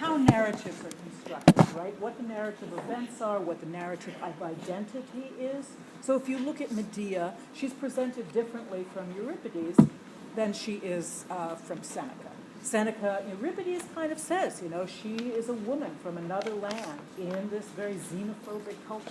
how narratives are constructed, right? What the narrative events are, what the narrative of identity is. So if you look at Medea, she's presented differently from Euripides than she is from Seneca. Euripides kind of says, she is a woman from another land in this very xenophobic culture.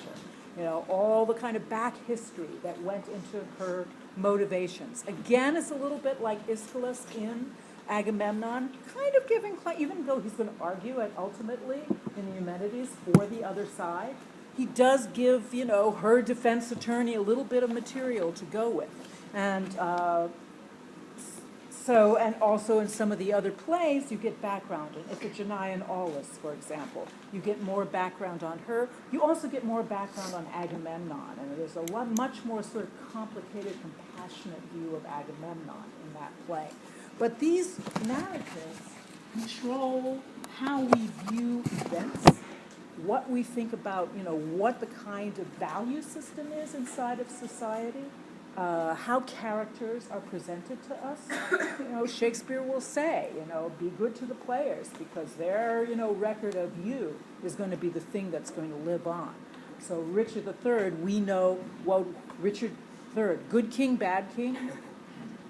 All the kind of back history that went into her motivations. Again, it's a little bit like Aeschylus in Agamemnon, kind of giving, even though he's going to argue it ultimately in the Eumenides for the other side, he does give, her defense attorney a little bit of material to go with. And and also in some of the other plays, you get background. In Iphigenia and Aulus, for example, you get more background on her. You also get more background on Agamemnon, and there's a much more sort of complicated, compassionate view of Agamemnon in that play. But these narratives control how we view events, what we think about, what the kind of value system is inside of society. How characters are presented to us. Shakespeare will say, be good to the players because their, record of you is going to be the thing that's going to live on. So Richard III, we know, Richard III, good king, bad king,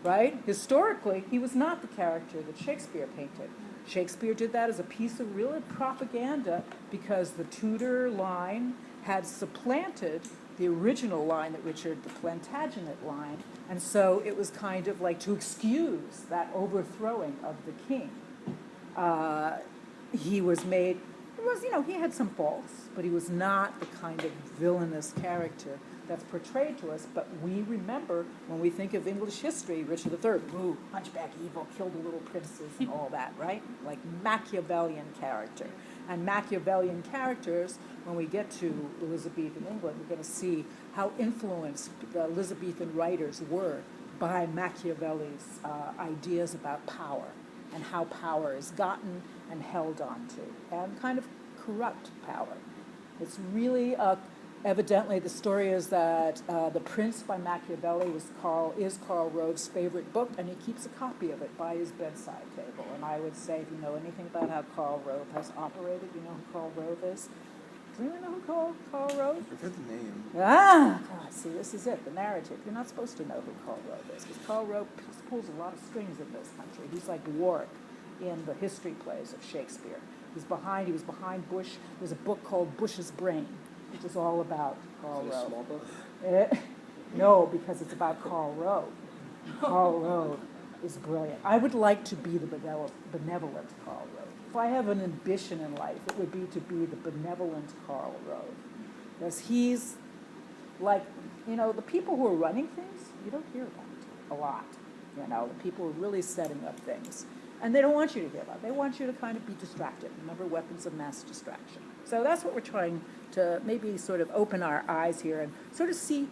right? Historically, he was not the character that Shakespeare painted. Shakespeare did that as a piece of real propaganda because the Tudor line had supplanted the original line that the Plantagenet line, and so it was kind of like to excuse that overthrowing of the king. He had some faults, but he was not the kind of villainous character that's portrayed to us, but we remember when we think of English history, Richard III, hunchback evil, killed the little princes and all that, right? Like Machiavellian character. And Machiavellian characters, when we get to Elizabethan England, we're going to see how influenced the Elizabethan writers were by Machiavelli's ideas about power and how power is gotten and held on to, and kind of corrupt power. It's really, evidently the story is that The Prince by Machiavelli is Karl Rove's favorite book, and he keeps a copy of it by his bedside table. And I would say, if you know anything about how Karl Rove has operated, you know who Karl Rove is? Does anyone know who Karl Rove? I've heard the name. God, see, this is it, the narrative. You're not supposed to know who Karl Rove is, because Karl Rove pulls a lot of strings in this country. He's like Warwick in the history plays of Shakespeare. He was behind Bush. There's a book called Bush's Brain, which is all about Karl Rove. Is it a small book? No, because it's about Karl Rove. Karl Rove is brilliant. I would like to be the benevolent Karl Rove. If I have an ambition in life, it would be to be the benevolent Karl Rove. Because he's like, the people who are running things, you don't hear about a lot. The people who are really setting up things. And they don't want you to hear about it. They want you to kind of be distracted. Remember, weapons of mass distraction. So that's what we're trying to maybe sort of open our eyes here and sort of see.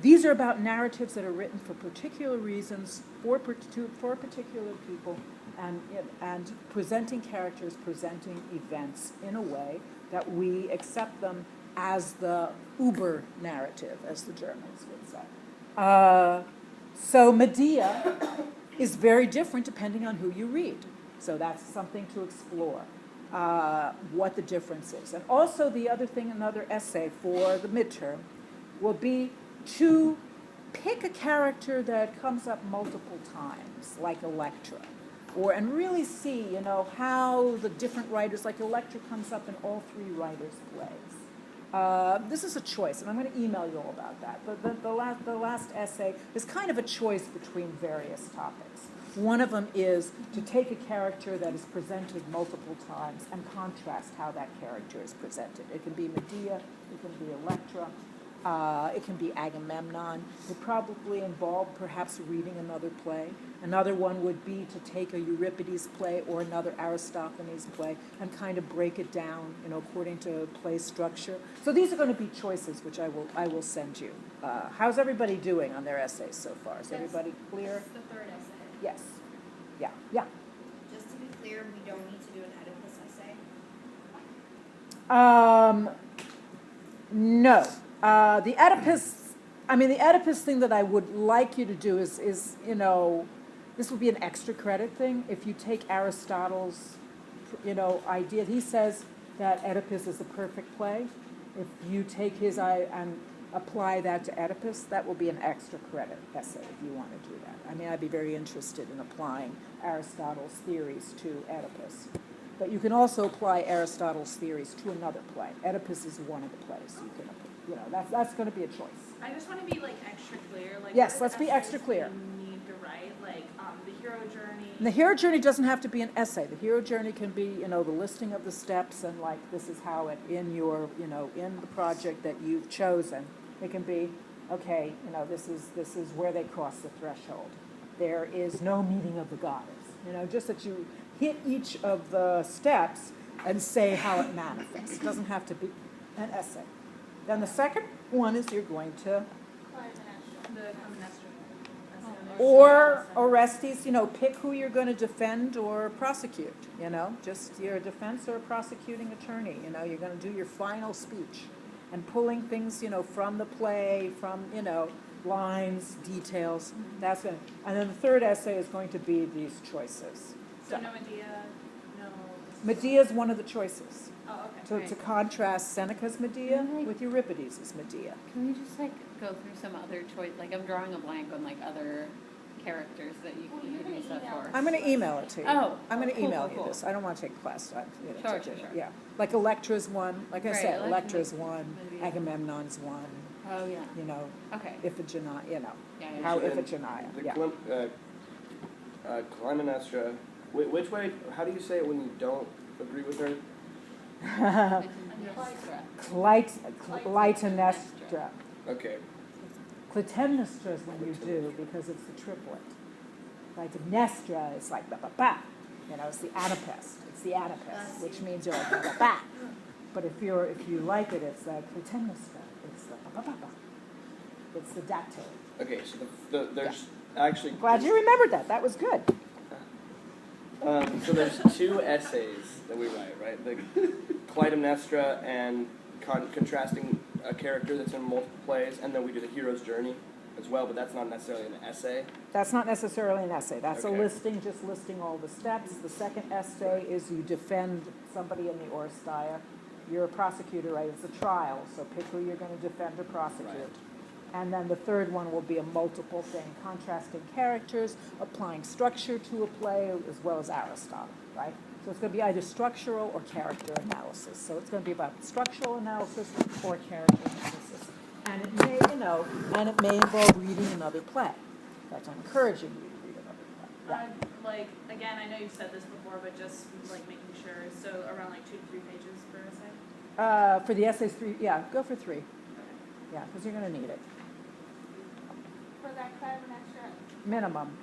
These are about narratives that are written for particular reasons, for particular people, and presenting characters, presenting events in a way that we accept them as the Uber narrative, as the Germans would say. So Medea is very different depending on who you read. So that's something to explore, what the difference is. And also the other thing, another essay for the midterm, will be to pick a character that comes up multiple times, like Electra, and really see, how the different writers, like Electra comes up in all three writers' plays. This is a choice, and I'm going to email you all about that. But the last essay is kind of a choice between various topics. One of them is to take a character that is presented multiple times and contrast how that character is presented. It can be Medea, it can be Electra, it can be Agamemnon. It probably involve perhaps reading another play. Another one would be to take a Euripides play or another Aristophanes play and kind of break it down, according to play structure. So these are going to be choices which I will send you. How's everybody doing on their essays so far? Is everybody clear? That's the third essay. Yes. Yeah. Just to be clear, we don't need to do an Oedipus essay. No. The Oedipus thing that I would like you to do is this would be an extra credit thing. If you take Aristotle's idea. He says that Oedipus is the perfect play. If you take his and apply that to Oedipus, that will be an extra credit essay if you want to do that. I mean, I'd be very interested in applying Aristotle's theories to Oedipus. But you can also apply Aristotle's theories to another play. Oedipus is one of the plays. You can, that's going to be a choice. I just want to be like extra clear. Like, Yes, what let's are be the extra essays clear. we need to write, like the hero journey. And the hero journey doesn't have to be an essay. The hero journey can be, the listing of the steps and like this is how it in your, in the project that you've chosen. It can be, okay, this is where they cross the threshold. There is no meeting of the goddess. Just that you hit each of the steps and say how it manifests. It doesn't have to be an essay. Then the second one is you're going to, The Clytemnestra. or Orestes, pick who you're going to defend or prosecute, just you're a defense or a prosecuting attorney, you're going to do your final speech and pulling things, from the play, from, lines, details, that's going to, and then the third essay is going to be these choices. So no Medea, no. Medea's one of the choices. Oh, okay. To contrast Seneca's Medea with Euripides' Medea. Can we just go through some other choice? I'm drawing a blank on other characters that you could use that for. I'm going to email it to you. Oh, I'm going to cool, email cool, you this. I don't want to take class time. Sure. Yeah, like Electra's one. Like I Right, said, Electra's one. Medea. Agamemnon's one. Oh, yeah. Okay. Okay. Iphigenia. Yeah. How So then Iphigenia. the Yeah. Clytemnestra, which way, how do you say it when you don't agree with her? Clytemnestra. Okay. Clytemnestra is when you do because it's the triplet. Clytemnestra is like ba ba ba. It's the anapest. It's the anapest, which means you're like ba ba ba. But if you like it, it's like Clytemnestra. It's the ba ba ba ba. It's the dactyl. Okay, so there's actually... Glad you remembered that. That was good. So there's two essays that we write, right? The Clytemnestra and contrasting a character that's in multiple plays, and then we do the hero's journey as well, but that's not necessarily an essay. That's not necessarily an essay. That's Okay. a listing, just listing all the steps. The second essay is you defend somebody in the Oresteia. You're a prosecutor, right? It's a trial, so pick who you're going to defend or prosecute. Right. And then the third one will be a multiple thing, contrasting characters, applying structure to a play, as well as Aristotle, right? So it's going to be either structural or character analysis. So it's going to be about structural analysis or character analysis. And it may, involve reading another play. In fact, I'm encouraging you to read another play. Yeah. Again, I know you've said this before, but just making sure. So around 2 to 3 pages per essay. For the essays, 3, go for 3. Yeah, because you're going to need it. For that Clytemnestra. Minimum.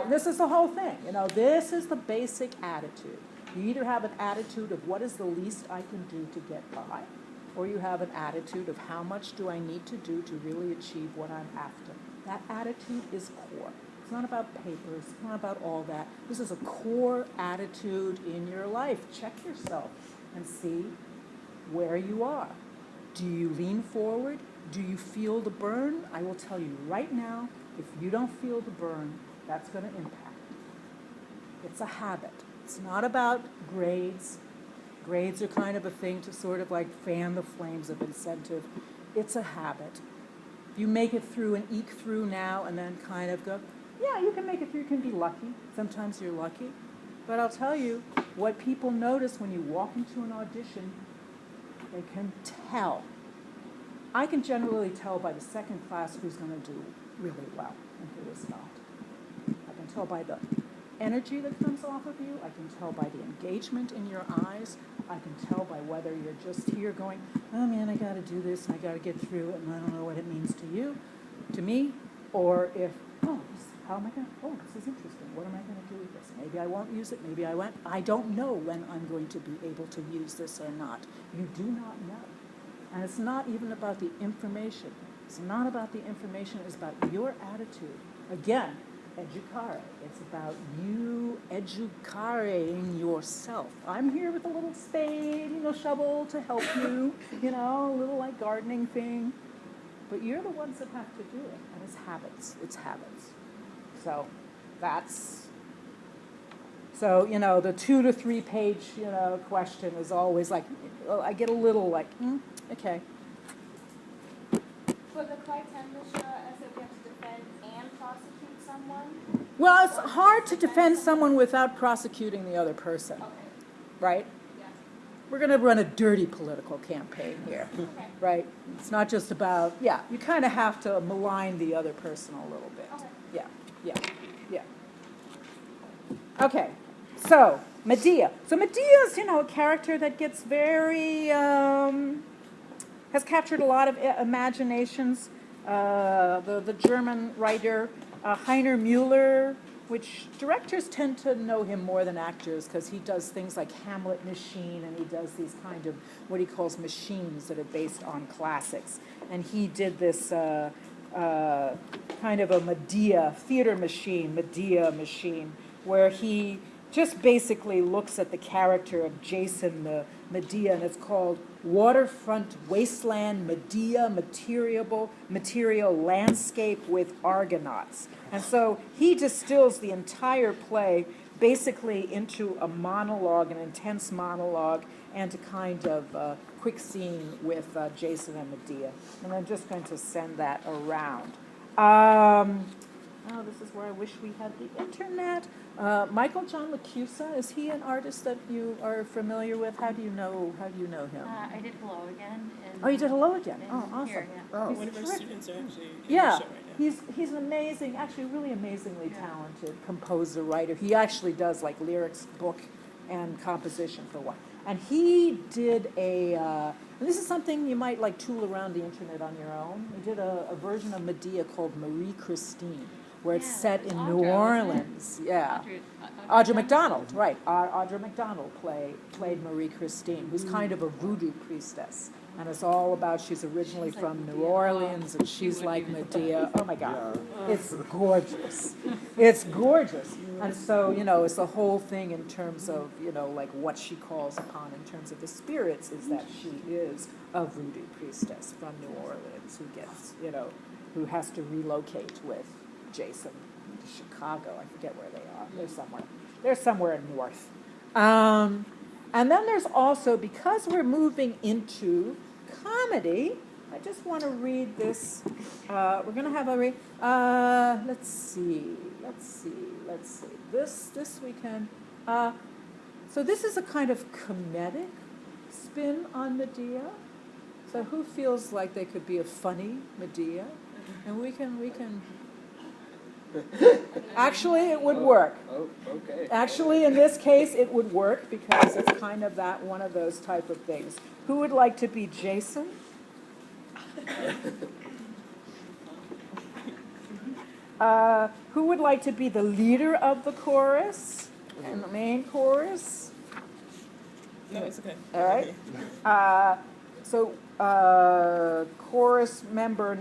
This is the whole thing. This is the basic attitude. You either have an attitude of what is the least I can do to get by, or you have an attitude of how much do I need to do to really achieve what I'm after. That attitude is core. It's not about papers. It's not about all that. This is a core attitude in your life. Check yourself and see where you are. Do you lean forward? Do you feel the burn? I will tell you right now, if you don't feel the burn, that's going to impact. It's a habit. It's not about grades. Grades are kind of a thing to sort of fan the flames of incentive. It's a habit. You make it through and eke through now and then kind of go, yeah, you can make it through. You can be lucky. Sometimes you're lucky. But I'll tell you, what people notice when you walk into an audition, they can tell. I can generally tell by the second class who's going to do really well and who is not. I can tell by the energy that comes off of you. I can tell by the engagement in your eyes. I can tell by whether you're just here going, oh man, I got to do this and I got to get through it and I don't know what it means to you, to me, or if, how am I going to, this is interesting. What am I going to do with this? Maybe I won't use it. Maybe I won't. I don't know when I'm going to be able to use this or not. You do not know. And it's not even about the information. It's not about the information. It's about your attitude. Again, educare. It's about you educaring yourself. I'm here with a little spade, shovel to help you, a little gardening thing. But you're the ones that have to do it. And it's habits. It's habits. So that's So, the 2 to 3 page, question is always like, I get a little like, okay. For the Clytemnestra essay, we have to defend and prosecute someone? Well, it's hard to defend someone without prosecuting the other person, Okay, right? yeah. We're going to run a dirty political campaign here, Okay. right? It's not just about, you kind of have to malign the other person a little bit. Okay. Yeah. Okay, so Medea. So Medea is, a character that gets very, has captured a lot of imaginations. The German writer Heiner Müller, which directors tend to know him more than actors because he does things like Hamlet Machine, and he does these kind of what he calls machines that are based on classics. And he did this kind of a Medea theater machine, Medea machine, where he just basically looks at the character of Jason the Medea, and it's called Waterfront Wasteland Medea Material Landscape with Argonauts. And so he distills the entire play basically into a monologue, an intense monologue, and a kind of quick scene with Jason and Medea. And I'm just going to send that around. This is where I wish we had the internet. Michael John Lacusa, is he an artist that you are familiar with? How do you know him? I did Hello Again. Oh, you did Hello Again. in Oh, awesome. here, yeah. Oh, One of our students are actually in yeah, the show right now. he's an amazing, actually really amazingly talented composer, writer. He actually does like lyrics, book, and composition for one. And he did and this is something you might like tool around the internet on your own. He did a version of Medea called Marie Christine, where it's Yeah, set it's in Audra, New wasn't it? Orleans. Yeah. Audra McDonald, right. Audra McDonald played Marie Christine, who's kind of a voodoo priestess. And it's all about, she's originally She's like from New Medea. Orleans, and She she's would like be Medea. Oh my God. It's gorgeous. It's gorgeous. And so, it's the whole thing in terms of, like what she calls upon in terms of the spirits is that she is a voodoo priestess from New Orleans who gets, who has to relocate with Jason to Chicago. I forget where they are. They're somewhere north. And then there's also, because we're moving into comedy, I just want to read this. We're going to have let's see. This we can. So this is a kind of comedic spin on Medea. So who feels like they could be a funny Medea? And we can. Actually, it would work. Oh, okay. Actually, in this case, it would work because it's kind of that one of those type of things. Who would like to be Jason? Who would like to be the leader of the chorus and the main chorus? No, it's okay. All right. So chorus member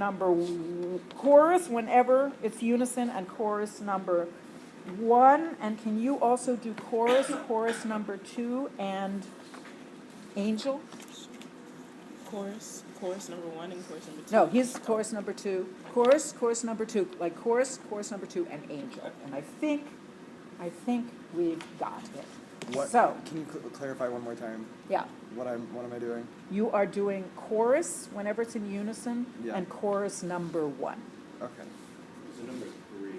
chorus whenever it's unison, and chorus number 1. And can you also do chorus number 2, and angel? Chorus number 1 and chorus number 2. No, he's chorus number 2. Chorus number 2, like chorus number 2, and angel. And I think we've got it. What, So, can you clarify one more time? yeah, What am I doing? you are doing chorus whenever it's in unison, Yeah. and chorus number 1. Okay. It's number 3.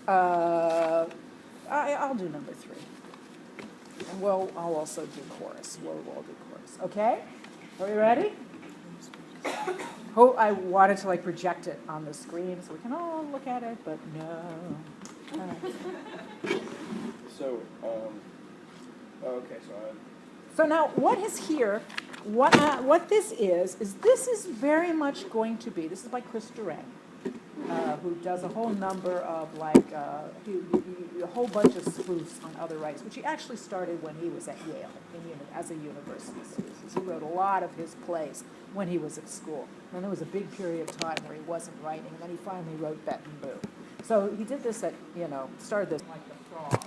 I'll do number 3. And I'll also do chorus. We'll all do chorus. Okay? Are we ready? I wanted to project it on the screen so we can all look at it, but no. All right. So, okay, So now, what is here? What this is very much going to be. This is by Chris Durang, who does a whole number of a whole bunch of spoofs on other writers, which he actually started when he was at Yale as a university student. He wrote a lot of his plays when he was at school. And there was a big period of time where he wasn't writing, and then he finally wrote Bet and Boo. So he did this started this like the frogs.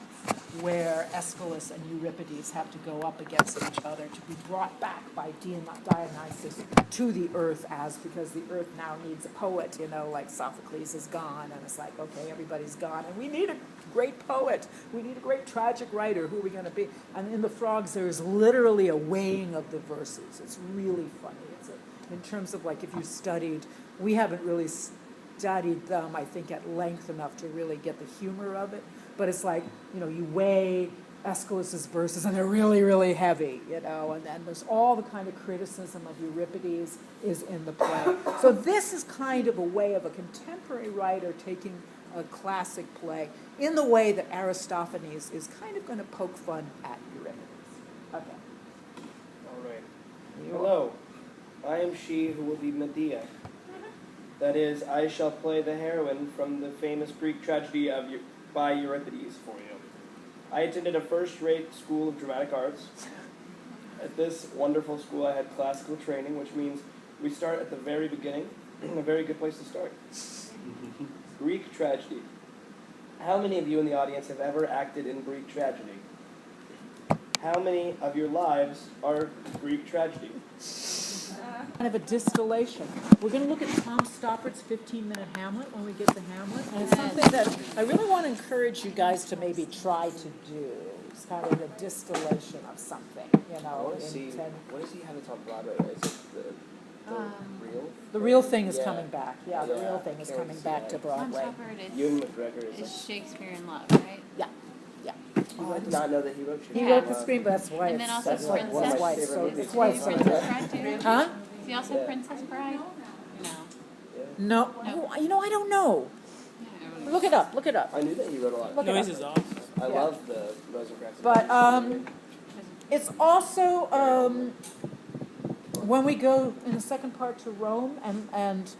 where Aeschylus and Euripides have to go up against each other to be brought back by Dionysus to the earth because the earth now needs a poet, like Sophocles is gone, and it's like, okay, everybody's gone, and we need a great poet. We need a great tragic writer. Who are we going to be? And in the Frogs, there is literally a weighing of the verses. It's really funny. In terms of like if you studied, we haven't really studied them, I think, at length enough to really get the humor of it. But it's like, you weigh Aeschylus's verses, and they're really, really heavy, and then there's all the kind of criticism of Euripides is in the play. So this is kind of a way of a contemporary writer taking a classic play in the way that Aristophanes is kind of going to poke fun at Euripides. Okay. All right. Hello. I am she who will be Medea. That is, I shall play the heroine from the famous Greek tragedy by Euripides for you. I attended a first-rate school of dramatic arts. At this wonderful school, I had classical training, which means we start at the very beginning. A very good place to start. Greek tragedy. How many of you in the audience have ever acted in Greek tragedy? How many of your lives are Greek tragedy? Kind of a distillation. We're going to look at Tom Stoppard's 15-minute Hamlet when we get to Hamlet, and it's something that I really want to encourage you guys to maybe try to do. It's kind of a distillation of something, I want to see, what does he have that's on Broadway? Is it the real? The real thing is Yeah. coming back. Yeah, the Yeah, real thing is can't coming see back to that. Tom Broadway. Stoppard Ewan McGregor is is Shakespeare in Love, right? Yeah, yeah. Oh, I did not know that he wrote He Shakespeare. wrote the screen, but that's why And then it's also that's like one of my Princess. so Is that's he why it's so Princess good. Bride too? Huh? Is he also Yeah. Princess Bride? No. No, No. I don't know. Yeah, Look it up. Look it up. I knew that he wrote a lot. Look it Noise up. is off. I Yeah. love the Rosencrantz. But it's also when we go in the second part to Rome, and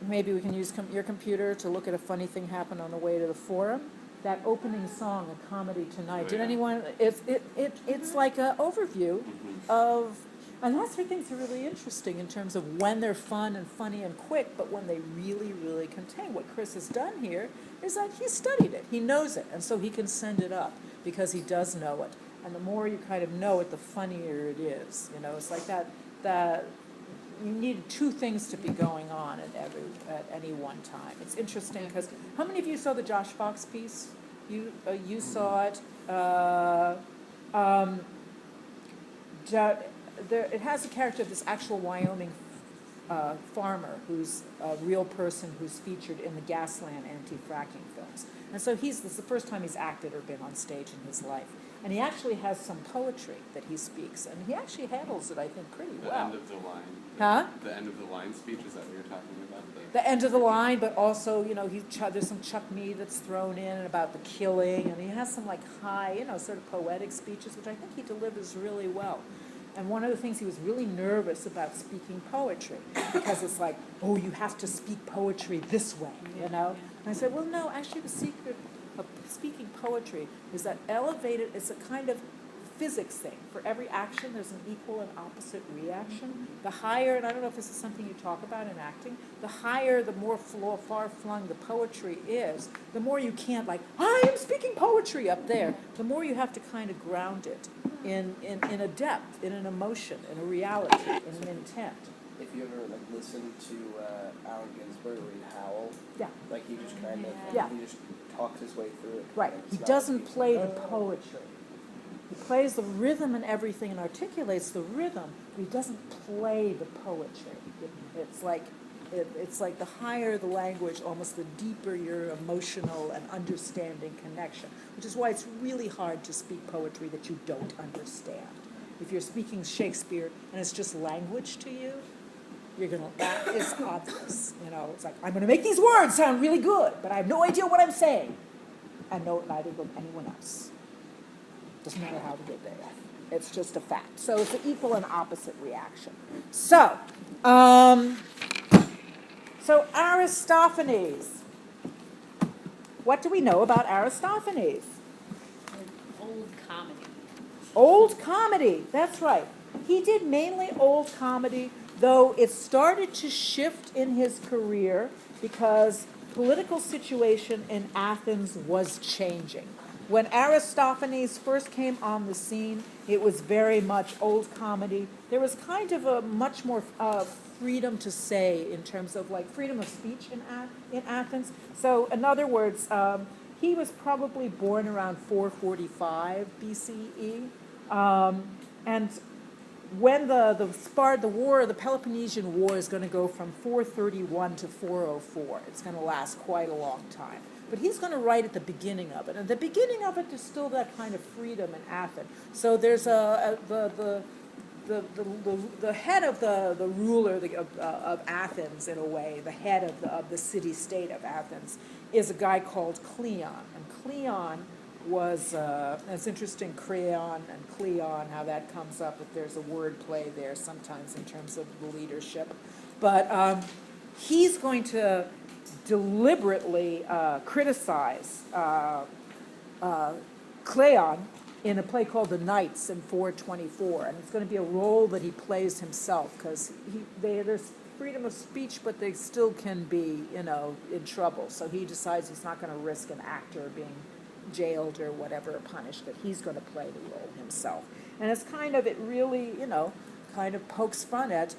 maybe we can use your computer to look at a funny thing happen on the way to the Forum. That opening song, A Comedy Tonight. Did anyone? It's like an overview of, and that's where things are really interesting in terms of when they're fun and funny and quick, but when they really, really contain. What Chris has done here is that he studied it, he knows it, and so he can send it up because he does know it. And the more you kind of know it, the funnier it is. It's like that you need two things to be going on at any one time. It's interesting because how many of you saw the Josh Fox piece? You saw it. It has the character of this actual Wyoming farmer who's a real person who's featured in the Gasland anti-fracking films. And so this is the first time he's acted or been on stage in his life. And he actually has some poetry that he speaks, and he actually handles it, I think, pretty The well. end of the line. Huh? The end of the line speech, is that what you're talking about? The end of the line, but also, there's some Chuck Mead that's thrown in about the killing, and he has some high, sort of poetic speeches, which I think he delivers really well. And one of the things he was really nervous about speaking poetry, because it's like, oh, you have to speak poetry this way, And I said, well, no, actually the secret of speaking poetry is that elevated, it's a kind of physics thing. For every action, there's an equal and opposite reaction. The higher, and I don't know if this is something you talk about in acting, the higher, the more far-flung the poetry is, the more you can't I am speaking poetry up there. The more you have to kind of ground it in a depth, in an emotion, in a reality, in an intent. If you ever listen to Allen Ginsberg read Howl, Yeah. he just kind of Yeah. he just talks his way through it. Right. It's He not doesn't easy. play the poetry. He plays the rhythm and everything and articulates the rhythm, but he doesn't play the poetry. It's like the higher the language, almost the deeper your emotional and understanding connection, which is why it's really hard to speak poetry that you don't understand. If you're speaking Shakespeare and it's just language to you, that is obvious. It's like, I'm going to make these words sound really good, but I have no idea what I'm saying. And neither will anyone else. Doesn't matter how good they are. It's just a fact. So it's an equal and opposite reaction. So Aristophanes. What do we know about Aristophanes? Old comedy. Old comedy, that's right. He did mainly old comedy, though it started to shift in his career because political situation in Athens was changing. when Aristophanes first came on the scene, it was very much old comedy. There was kind of a much more freedom to say in terms of like freedom of speech in Athens. So in other words, he was probably born around 445 BCE. And when the Peloponnesian War is going to go from 431 to 404, it's going to last quite a long time. But he's going to write at the beginning of it, and the beginning of it is still that kind of freedom in Athens. So there's the head of the ruler of Athens, in a way, the head of the city-state of Athens, is a guy called Cleon. And Cleon was, it's interesting, Creon and Cleon, how that comes up, if there's a word play there sometimes in terms of the leadership. But he's going to deliberately criticize Cleon in a play called The Knights in 424, and it's going to be a role that he plays himself, because there's freedom of speech, but they still can be, in trouble. So he decides he's not going to risk an actor being jailed or whatever, punished, that he's going to play the role himself. And it's kind of, it really, kind of pokes fun at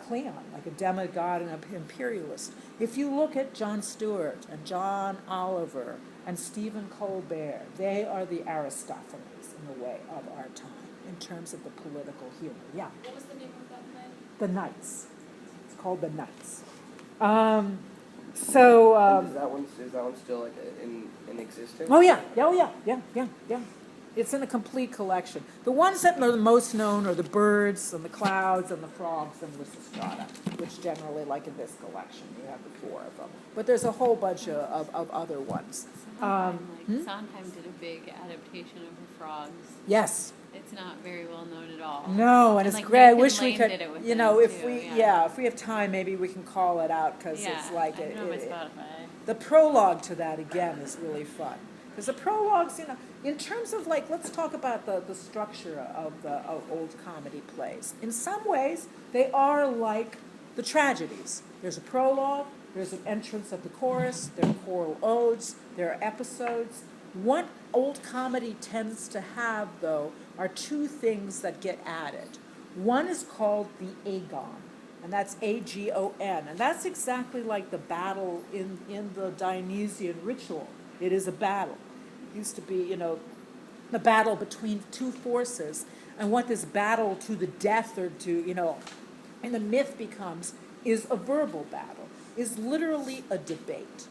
Cleon, like a demigod and an imperialist. If you look at Jon Stewart and John Oliver and Stephen Colbert, they are the Aristophanes, in a way, of our time, in terms of the political humor. Yeah. What was the name of that play? The Knights. It's called The Knights. Is that one still like in existence? Oh yeah. It's in a complete collection. The ones that are the most known are the birds and the clouds and the frogs and Lysistrata, which generally, like in this collection, you have the four of them. But there's a whole bunch of other ones. Sondheim did a big adaptation of The Frogs. Yes. It's not very well known at all. No, and it's like, great. I Nathan wish we Lane could, did it with if them, we, too, if we have time, maybe we can call it out, because Yeah, it's like, I know it's Spotify. the prologue to that, again, is really fun. Because the prologues, in terms of like, let's talk about the structure of old comedy plays. In some ways, they are like the tragedies. There's a prologue, there's an entrance of the chorus, there are choral odes, there are episodes. What old comedy tends to have, though, are two things that get added. One is called the agon, and that's A-G-O-N, and that's exactly like the battle in the Dionysian ritual. It is a battle. It used to be, the battle between two forces, and what this battle to the death or to, in the myth becomes is a verbal battle, is literally a debate.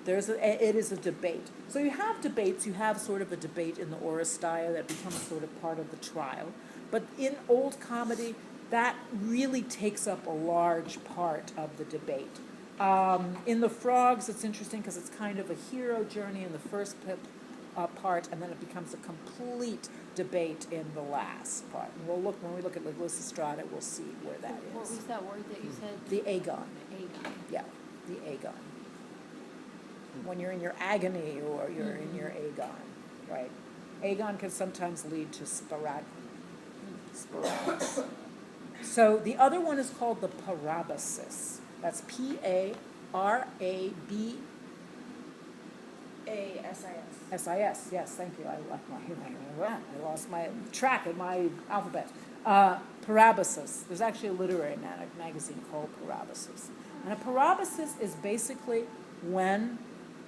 It is a debate. So you have debates. You have sort of a debate in the Oresteia that becomes sort of part of the trial. But in old comedy, that really takes up a large part of the debate. In The Frogs, it's interesting because it's kind of a hero journey in the first part, and then it becomes a complete debate in the last part. And when we look at Lysistrata, we'll see where that is. What was that word that you said? The agon. Agon. Yeah, the agon. When you're in your agony or you're in your agon, right? Agon can sometimes lead to sporadic. So the other one is called the parabasis. That's P-A-R-A-B-A-S-I-S. Yes, thank you. I lost my track of my alphabet. Parabasis. There's actually a literary magazine called Parabasis. And a parabasis is basically when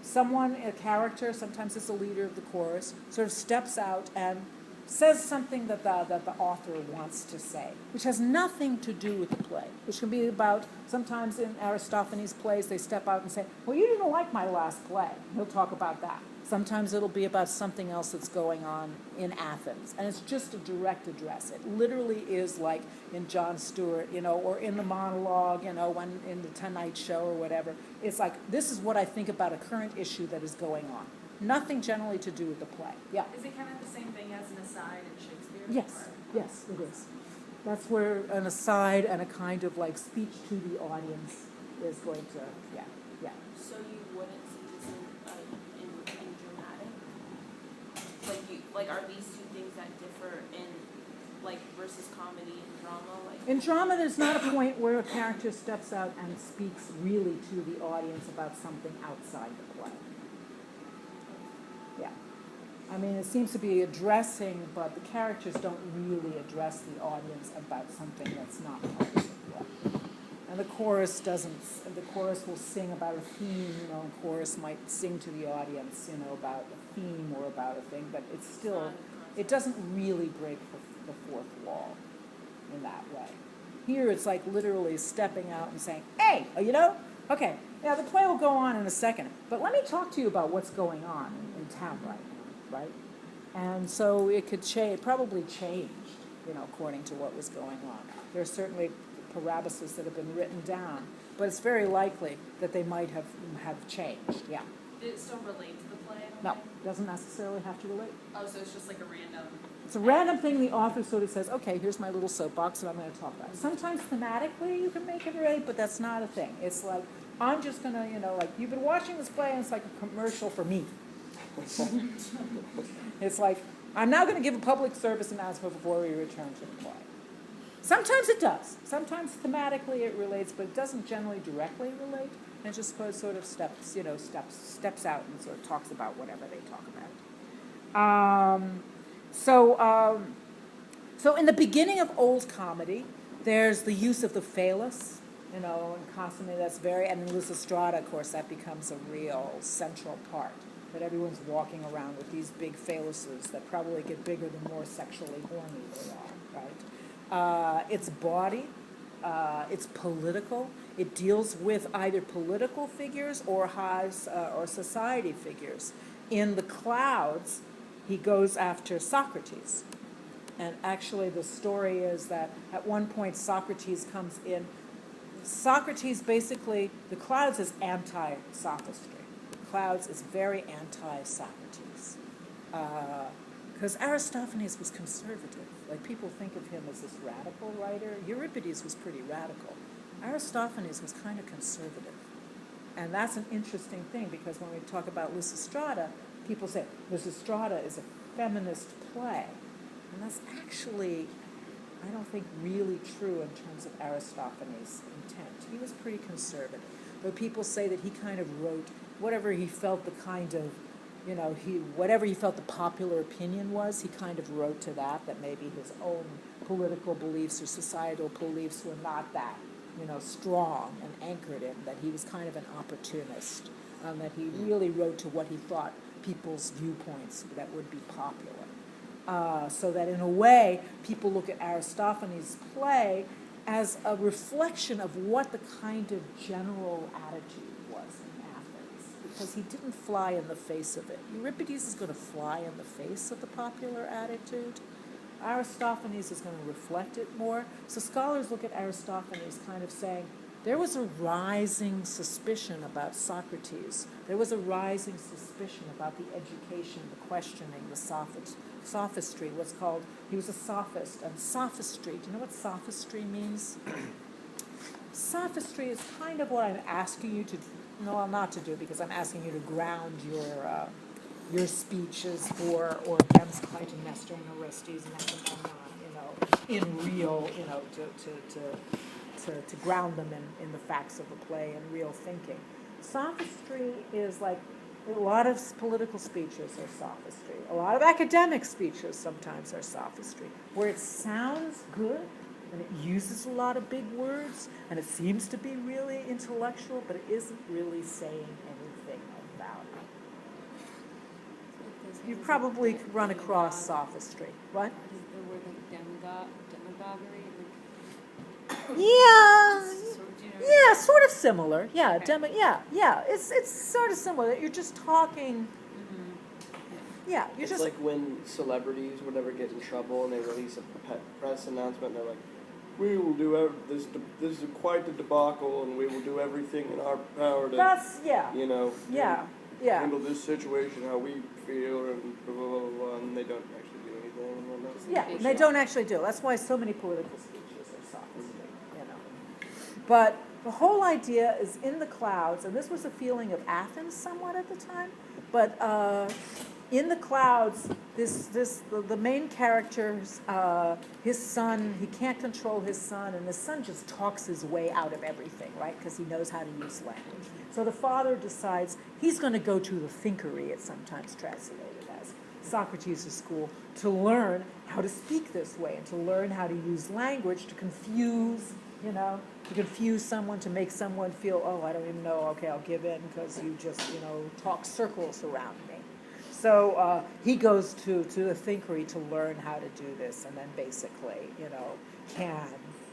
someone, a character, sometimes it's a leader of the chorus, sort of steps out and says something that the author wants to say, which has nothing to do with the play, which can be about, sometimes in Aristophanes' plays, they step out and say, well, you didn't like my last play. He'll talk about that. Sometimes it'll be about something else that's going on in Athens, and it's just a direct address. It literally is like in Jon Stewart, or in the monologue, when in the Tonight Show or whatever. It's like, this is what I think about a current issue that is going on. Nothing generally to do with the play. Yeah. Is it kind of the same thing as an aside in Shakespeare? Yes, yes, it is. That's where an aside and a kind of like speech to the audience is going to, yeah. So you wouldn't see this in dramatic? Are these two things that differ in, versus comedy and drama? In drama, there's not a point where a character steps out and speaks really to the audience about something outside the play. Yeah. I mean, it seems to be addressing, but the characters don't really address the audience about something that's not part of the play. And the chorus doesn't, the chorus will sing about a theme, you know, and chorus might sing to the audience, you know, about a theme or about a thing, but it's still, it doesn't really break the fourth wall in that way. Here it's like literally stepping out and saying, hey, you know, okay, now the play will go on in a second, but let me talk to you about what's going on in town right now, right? And so it could probably changed, you know, according to what was going on. There are certainly parabases that have been written down, but it's very likely that they might have changed, yeah. Did it still relate to the play? No, doesn't necessarily have to relate. Oh, so it's just like a random. It's a random thing the author sort of says, okay, here's my little soapbox and I'm going to talk about it. Sometimes thematically you can make it relate, but that's not a thing. It's like, I'm just going to, you know, like, you've been watching this play and it's like a commercial for me. It's like, I'm now going to give a public service announcement before we return to the play. Sometimes it does. Sometimes thematically it relates, but it doesn't generally directly relate. And it just sort of steps out and sort of talks about whatever they talk about. So in the beginning of old comedy, there's the use of the phallus, you know, and constantly that's and in Lysistrata, of course, that becomes a real central part, that everyone's walking around with these big phalluses that probably get bigger the more sexually horny they are, right? It's body, it's political. It deals with either political figures or or society figures. In The Clouds, he goes after Socrates. And actually the story is that at one point Socrates comes in. Socrates basically, The Clouds is anti-sophistry. The Clouds is very anti-Socrates. Because Aristophanes was conservative. Like, people think of him as this radical writer. Euripides was pretty radical. Aristophanes was kind of conservative. And that's an interesting thing, because when we talk about Lysistrata, people say Lysistrata is a feminist play. And that's actually, I don't think, really true in terms of Aristophanes' intent. He was pretty conservative. But people say that he kind of wrote whatever he felt the kind of, you know, whatever he felt the popular opinion was, he kind of wrote to that maybe his own political beliefs or societal beliefs were not that, you know, strong and anchored in, that he was kind of an opportunist, that he really wrote to what he thought people's viewpoints that would be popular. So that in a way, people look at Aristophanes' play as a reflection of what the kind of general attitude was in Athens, because he didn't fly in the face of it. Euripides is going to fly in the face of the popular attitude. Aristophanes is going to reflect it more. So scholars look at Aristophanes kind of saying, there was a rising suspicion about Socrates. There was a rising suspicion about the education, the questioning, the sophistry, what's called, he was a sophist. And sophistry, do you know what sophistry means? Sophistry is kind of what I'm asking you to, no, not to do, because I'm asking you to ground your speeches or against Clytemnestra and Orestes and Agamemnon, you know, in real, you know, to ground them in the facts of the play and real thinking. Sophistry is like, a lot of political speeches are sophistry. A lot of academic speeches sometimes are sophistry, where it sounds good and it uses a lot of big words and it seems to be really intellectual, but it isn't really saying anything about it. You've probably run across sophistry. What? Is the word like demagoguery? Yeah. Do you know Yeah, sort of similar. Yeah, yeah. It's sort of similar. You're just talking. Yeah, you're It's just. like when celebrities, whatever, get in trouble and they release a press announcement and they're like, we will do this is quite a debacle and we will do everything in our power to, That's you know, yeah. handle this situation how we feel and blah, blah, blah, blah, and they don't actually do anything. And then Yeah, they don't actually do. That's why so many political speeches are sophistry, you know. But the whole idea is in The Clouds, and this was a feeling of Athens somewhat at the time, but in The Clouds, the main character's, his son, he can't control his son, and the son just talks his way out of everything, right, because he knows how to use language. So the father decides he's going to go to the thinkery, it's sometimes translated as. Socrates' school to learn how to speak this way and to learn how to use language to confuse, to confuse someone, to make someone feel, oh, I don't even know, okay, I'll give in because you just, talk circles around me. So he goes to the Thinkery to learn how to do this, and then basically, can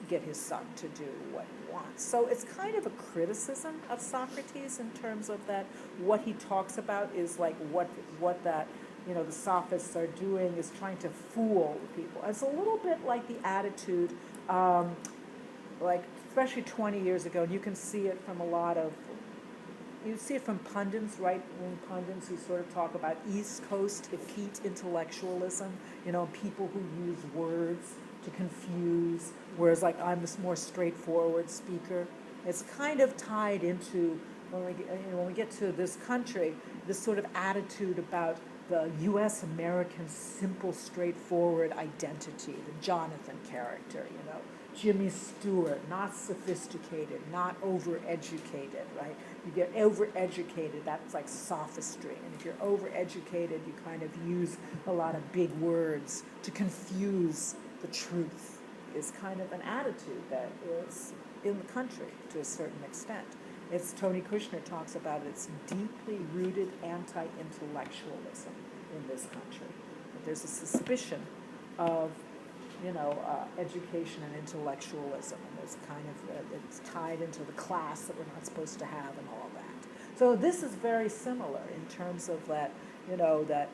get his son to do what he wants. So it's kind of a criticism of Socrates in terms of that what he talks about is like what that, the sophists are doing is trying to fool people. It's a little bit like the attitude, like especially 20 years ago, and you can see it from you see it from pundits, right-wing pundits who sort of talk about East Coast effete intellectualism, people who use words to confuse, whereas like I'm this more straightforward speaker. It's kind of tied into, when we get to this country, this sort of attitude about the U.S. American simple, straightforward identity, the Jonathan character, Jimmy Stewart, not sophisticated, not overeducated, right? You get overeducated, that's like sophistry. And if you're overeducated, you kind of use a lot of big words to confuse the truth, is kind of an attitude that is in the country to a certain extent. It's Tony Kushner talks about it, it's deeply rooted anti-intellectualism in this country. That there's a suspicion of education and intellectualism, and there's kind of it's tied into the class that we're not supposed to have and all that. So this is very similar in terms of that, that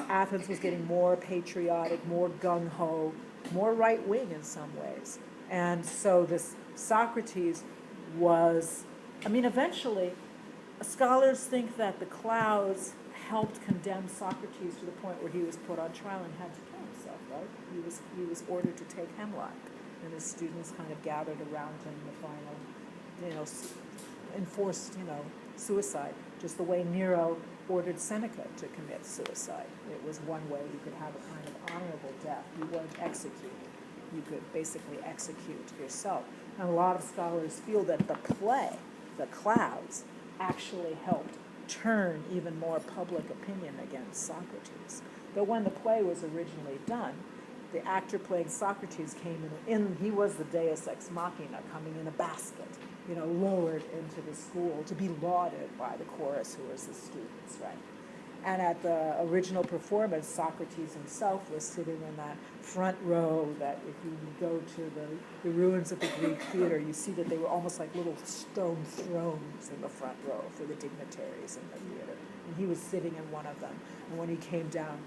Athens was getting more patriotic, more gung-ho, more right-wing in some ways. And so this Socrates was, eventually, scholars think that the clouds helped condemn Socrates to the point where he was put on trial and had to kill himself, right? He was ordered to take hemlock, and his students kind of gathered around him in the final, enforced, suicide, just the way Nero ordered Seneca to commit suicide. It was one way you could have a kind of honorable death. You weren't executed. You could basically execute yourself. And a lot of scholars feel that the play, The Clouds, actually helped turn even more public opinion against Socrates. But when the play was originally done, the actor playing Socrates came in he was the deus ex machina, coming in a basket, lowered into the school to be lauded by the chorus who was the students, right? And at the original performance, Socrates himself was sitting in that front row that if you go to the ruins of the Greek theater, you see that they were almost like little stone thrones in the front row for the dignitaries in the theater. And he was sitting in one of them. And when he came down,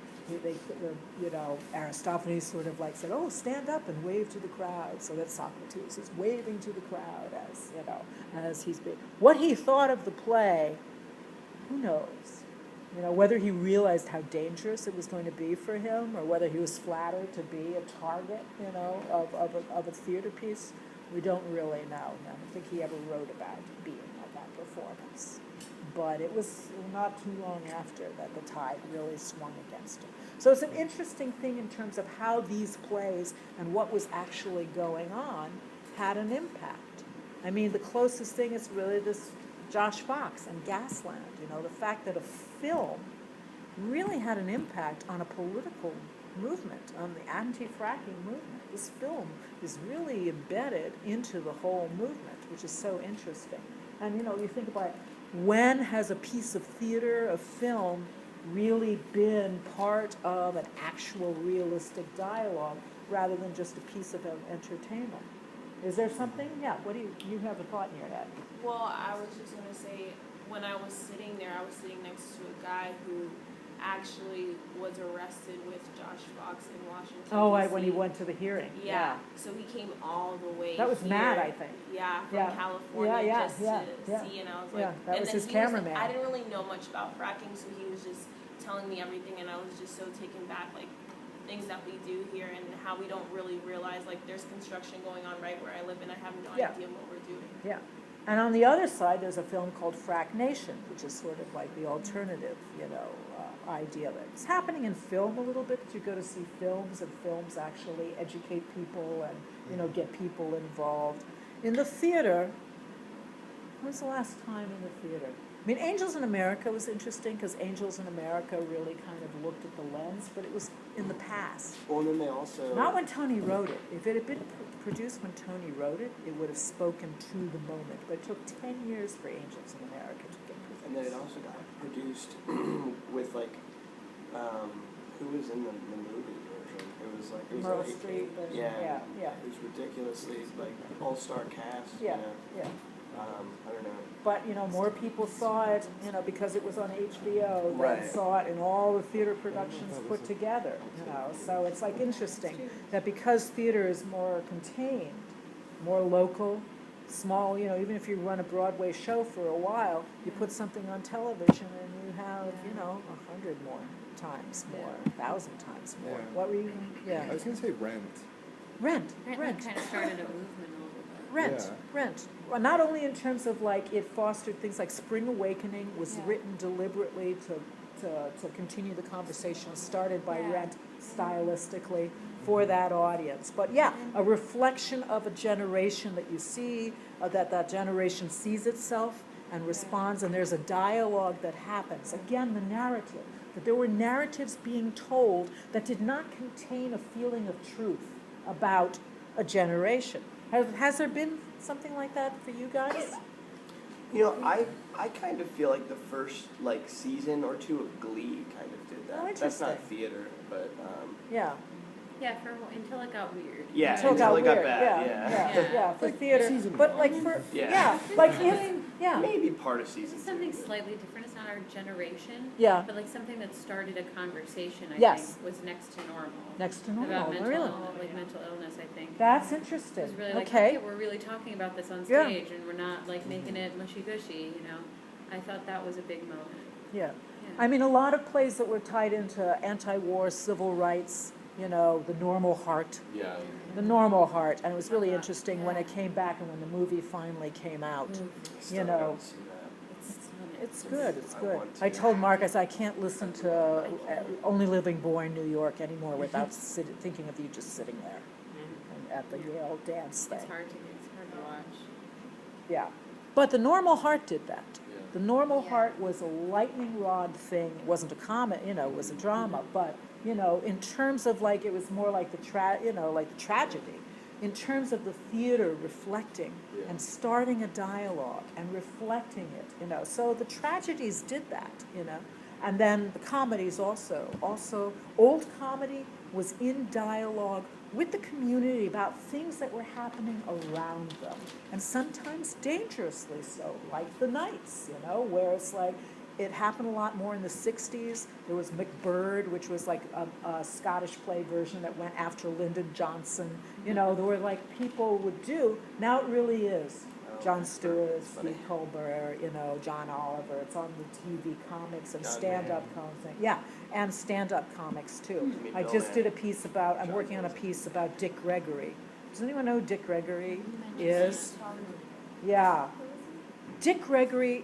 Aristophanes sort of like said, oh, stand up and wave to the crowd. So that Socrates is waving to the crowd as he's being. What he thought of the play, who knows? Whether he realized how dangerous it was going to be for him, or whether he was flattered to be a target, of a theater piece, we don't really know. I don't think he ever wrote about being at that performance. But it was not too long after that the tide really swung against him. So it's an interesting thing in terms of how these plays and what was actually going on had an impact. The closest thing is really this Josh Fox and Gasland, the fact that a film really had an impact on a political movement, on the anti-fracking movement. This film is really embedded into the whole movement, which is so interesting. And, you think about when has a piece of theater, a film, really been part of an actual realistic dialogue rather than just a piece of entertainment? Is there something? Yeah, what do you have a thought in your head? Well, I was just going to say, when I was sitting there, I was sitting next to a guy who actually was arrested with Josh Fox in Washington, D.C. When he went to the hearing. Yeah. So he came all the way That was here. Matt, I think. Yeah, from Yeah. California Yeah, just yeah, to yeah. see, and I was like... Yeah, that was then his he cameraman. I didn't really know much about fracking, so he was just telling me everything, and I was just so taken back, like, things that we do here and how we don't really realize, like, there's construction going on right where I live, and I have no Yeah. idea what we're doing. Yeah. And on the other side, there's a film called Frack Nation, which is sort of like the alternative, idea of it. It's happening in film a little bit. You go to see films, and films actually educate people and, get people involved. In the theater, when was the last time in the theater? I mean, Angels in America was interesting because Angels in America really kind of looked at the lens, but it was in the past. Well, and then they also Not when Tony wrote it. If it had been produced when Tony wrote it, it would have spoken to the moment. But it took 10 years for Angels in America to get produced. and then it also got produced with like who was in the movie version? It was like Meryl like, Streep. And, yeah, yeah. it was ridiculously like all-star cast. Yeah, You know? yeah. I don't know. But, more people saw it, because it was on HBO, than Right. saw it in all the theater productions put together, So it's like interesting that because theater is more contained, more local, small, even if you run a Broadway show for a while, you put something on television and you have, 100 more times more, 1,000 times more. Yeah. What were you, I was gonna say Rent. Rent. Kind of started a movement a little bit. Rent. Well, not only in terms of like it fostered things like Spring Awakening was written deliberately to continue the conversation started by Rent stylistically for that audience. But a reflection of a generation that you see, that generation sees itself and responds, and there's a dialogue that happens. Again, the narrative. That there were narratives being told that did not contain a feeling of truth about a generation. Has there been something like that for you guys? I kind of feel like the first like season or two of Glee kind of did that. Oh, That's not interesting. theater, but Yeah. Yeah, until it got weird. yeah, Until until it got weird. bad. Yeah. For theater. But like for Yeah. like if Maybe part of season It's something 2. slightly different. It's not our generation. Yeah. But like something that started a conversation, I Yes. think, was Next to Normal. Next to About normal, mental, really. mental illness, I think. That's It interesting. was really like, Okay. we're really talking about this on Yeah. stage, and we're not like making it mushy-gushy, I thought that was a big moment. Yeah. Yeah. I mean, a lot of plays that were tied into anti-war, civil rights, the normal heart. Yeah. The normal heart. And it was really interesting when it came back and when the movie finally came out. Still haven't seen that. It's good, it's I good. want to. I told Marcus I can't listen to Only Living Boy in New York anymore without thinking of you just sitting there and at the Yale dance thing. It's hard to watch. Yeah. But The Normal Heart did that. Yeah. The Normal Heart was a lightning rod thing. It wasn't a comedy, it was a drama, but, in terms of like, it was more like the tragedy. In terms of the theater reflecting and starting a dialogue and reflecting it, so the tragedies did that, and then the comedies also. Also, old comedy was in dialogue with the community about things that were happening around them, and sometimes dangerously so, like The Knights, where it's like, it happened a lot more in the 60s. There was MacBird, which was like a Scottish play version that went after Lyndon Johnson. There were like people would do. Now it really is. Jon Stewart, Steve Colbert, John Oliver. It's on the TV comics and John stand-up comics. Yeah, and stand-up comics too. mean I Bill just Mann. did a piece about, I'm John working on a Wilson. piece about Dick Gregory. Does anyone know who Dick Gregory is? Yeah. Dick Gregory,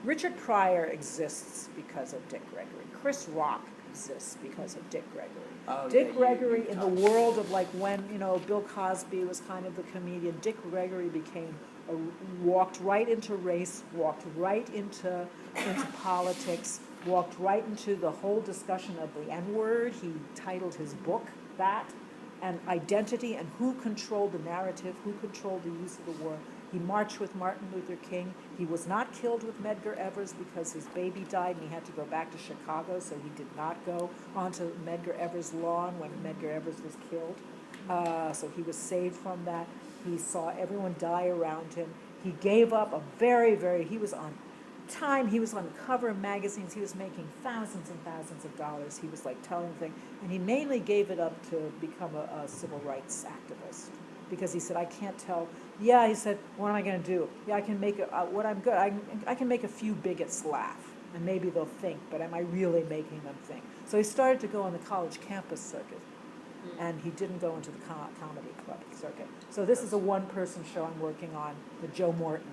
Richard Pryor exists because of Dick Gregory. Chris Rock exists because of Dick Gregory. Oh, Dick yeah, Gregory you in the touched. world of like when, Bill Cosby was kind of the comedian, Dick Gregory walked right into race, walked right into politics, walked right into the whole discussion of the N-word. He titled his book that, and identity and who controlled the narrative, who controlled the use of the word. He marched with Martin Luther King. He was not killed with Medgar Evers because his baby died and he had to go back to Chicago, so he did not go onto Medgar Evers' lawn when Medgar Evers was killed. So he was saved from that. He saw everyone die around him. He gave up he was on Time, he was on the cover of magazines, he was making thousands and thousands of dollars. He was like telling things, and he mainly gave it up to become a civil rights activist. Because he said, I can't tell. Yeah, he said, what am I going to do? Yeah, I can make what I'm good. I can make a few bigots laugh, and maybe they'll think, but am I really making them think? So he started to go on the college campus circuit, and he didn't go into the comedy club circuit. So this is a one-person show I'm working on with Joe Morton.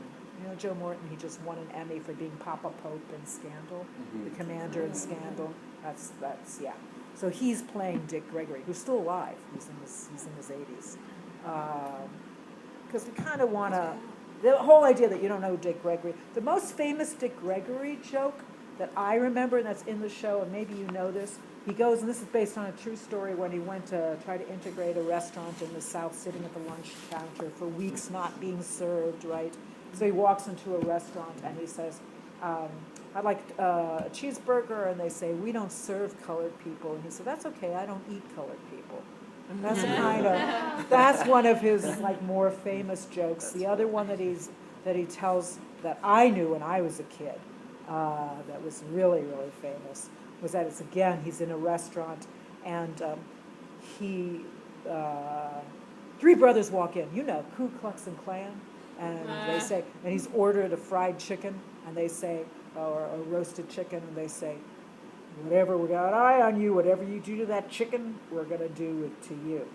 Joe Morton, he just won an Emmy for being Papa Pope in Scandal, the commander in Scandal. That's yeah. So he's playing Dick Gregory, who's still alive. He's in his 80s. Because we kind of want to the whole idea that you don't know Dick Gregory. The most famous Dick Gregory joke that I remember, and that's in the show, and maybe you know this, he goes, and this is based on a true story, when he went to try to integrate a restaurant in the South, sitting at the lunch counter for weeks not being served, right? So he walks into a restaurant and he says, I'd like a cheeseburger, and they say, we don't serve colored people. And he said, that's okay, I don't eat colored people. That's that's one of his like more famous jokes. The other one that he tells that I knew when I was a kid, that was really, really famous, was that he's in a restaurant, and three brothers walk in, Ku Klux and Klan, and they say, and he's ordered a fried chicken, and they say, or a roasted chicken, and they say, whatever, we got an eye on you, whatever you do to that chicken, we're going to do it to you.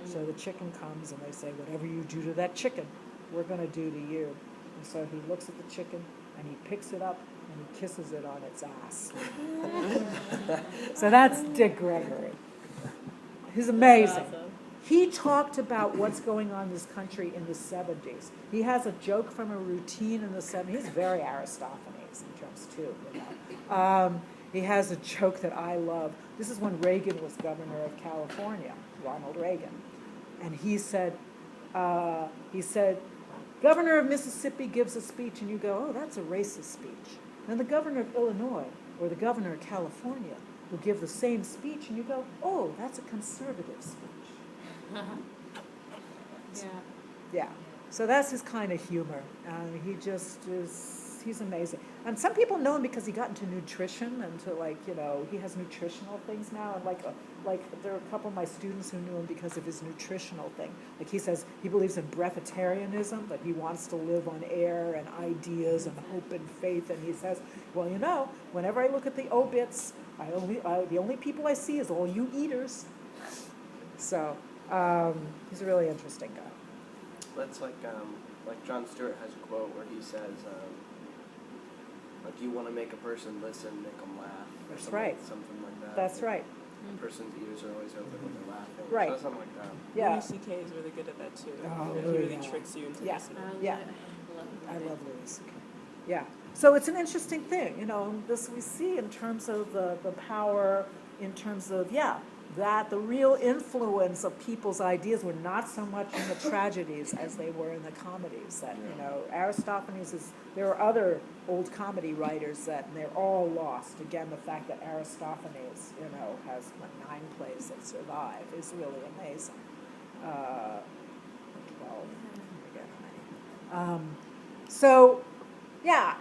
So the chicken comes, and they say, whatever you do to that chicken, we're going to do to you. And so he looks at the chicken, and he picks it up, and he kisses it on its ass. So that's Dick Gregory. He's amazing. He talked about what's going on in this country in the 70s. He has a joke from a routine in the 70s. He's very Aristophanes in terms, too. He has a joke that I love. This is when Reagan was governor of California, Ronald Reagan. And he said, Governor of Mississippi gives a speech, and you go, oh, that's a racist speech. Then the governor of Illinois or the governor of California will give the same speech, and you go, oh, that's a conservative speech. Yeah. So that's his kind of humor. He just is, he's amazing. And some people know him because he got into nutrition and he has nutritional things now. And like there are a couple of my students who knew him because of his nutritional thing. Like he says he believes in breatharianism, that he wants to live on air and ideas and hope and faith. And he says, well, whenever I look at the obits, the only people I see is all you eaters. So he's a really interesting guy. That's like Jon Stewart has a quote where he says, you want to make a person listen, make them laugh. That's right. Something like that. That's right. A person's ears are always open when they're laughing. Right. So something like that. Yeah. Louis C.K. is really good at that too. Oh, He Louis, really yeah. tricks you into Yeah. listening. Yeah. I love Louis. Yeah. So it's an interesting thing, this we see in terms of the power, in terms of, that the real influence of people's ideas were not so much in the tragedies as they were in the comedies. That, Aristophanes there are other old comedy writers and they're all lost. Again, the fact that Aristophanes, has 9 plays that survive is really amazing. 12, I forget how many.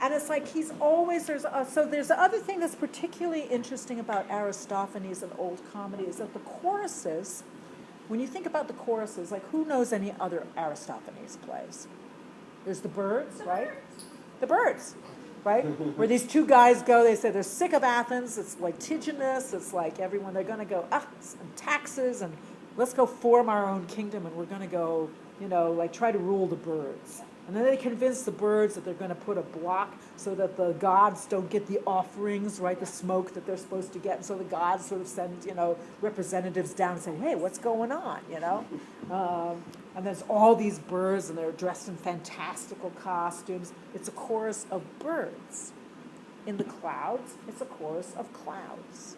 And it's like he's always, there's the other thing that's particularly interesting about Aristophanes and old comedy is that the choruses, when you think about the choruses, like who knows any other Aristophanes plays? There's the Birds, right? The Birds, right? Where these two guys go, they say they're sick of Athens, it's like litigious, it's like everyone, they're going to go, and taxes, and let's go form our own kingdom, and we're going to go, try to rule the birds. And then they convince the birds that they're going to put a block so that the gods don't get the offerings, right, the smoke that they're supposed to get. And so the gods sort of send, representatives down and say, hey, what's going on, And there's all these birds, and they're dressed in fantastical costumes. It's a chorus of birds. In the clouds, it's a chorus of clouds.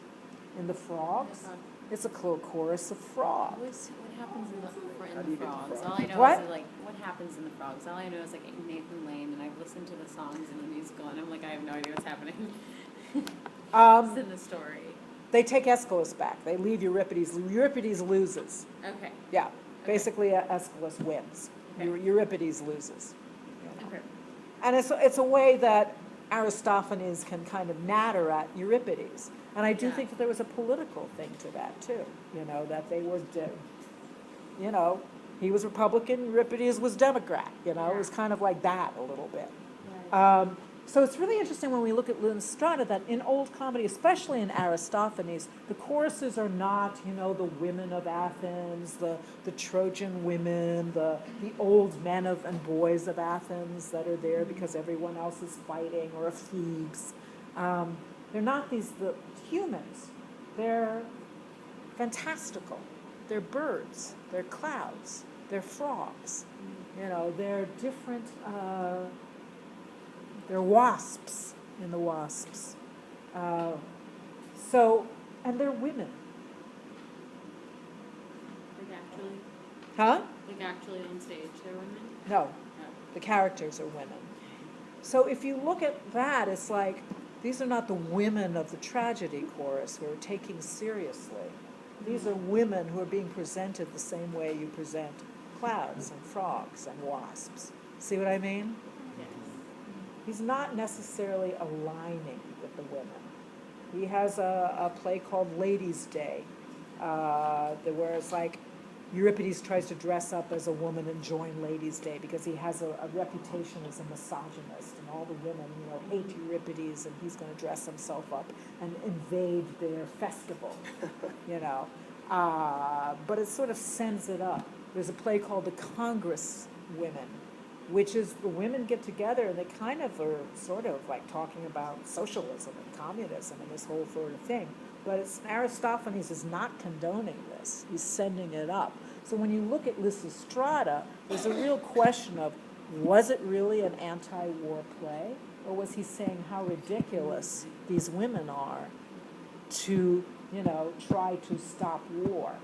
In the frogs, it's a chorus of frogs. What happens in the How do you get to frogs? frogs? All I know What? is what happens in the frogs. All I know is Nathan Lane, and I've listened to the songs in the musical, and I'm I have no idea what's happening. It's in the story. They take Aeschylus back. They leave Euripides. Euripides loses. Okay. Yeah, basically Aeschylus wins. Okay. Euripides loses. Okay. And it's a way that Aristophanes can kind of natter at Euripides. And I do think that there was a political thing to that too, that they were, he was Republican, Euripides was Democrat, it was kind of like that a little bit. So it's really interesting when we look at Lysistrata that in old comedy, especially in Aristophanes, the choruses are not, the women of Athens, the Trojan women, the old men and boys of Athens that are there because everyone else is fighting, or of Thebes. They're not the humans. They're fantastical. They're birds. They're clouds. They're frogs. You know, they're different, they're wasps in the wasps. And they're women. Like actually, Huh? like actually on stage, they're women? No, No. the characters are women. So if you look at that, it's like, these are not the women of the tragedy chorus who are taken seriously. These are women who are being presented the same way you present clouds and frogs and wasps. See what I mean? Yes. He's not necessarily aligning with the women. He has a play called Ladies' Day, where it's like Euripides tries to dress up as a woman and join Ladies' Day because he has a reputation as a misogynist, and all the women, hate Euripides, and he's going to dress himself up and invade their festival, But it sort of sends it up. There's a play called The Congress Women, which is the women get together and they kind of are sort of like talking about socialism and communism and this whole sort of thing. But Aristophanes is not condoning this. He's sending it up. So when you look at Lysistrata, there's a real question of, was it really an anti-war play? Or was he saying how ridiculous these women are to, try to stop war?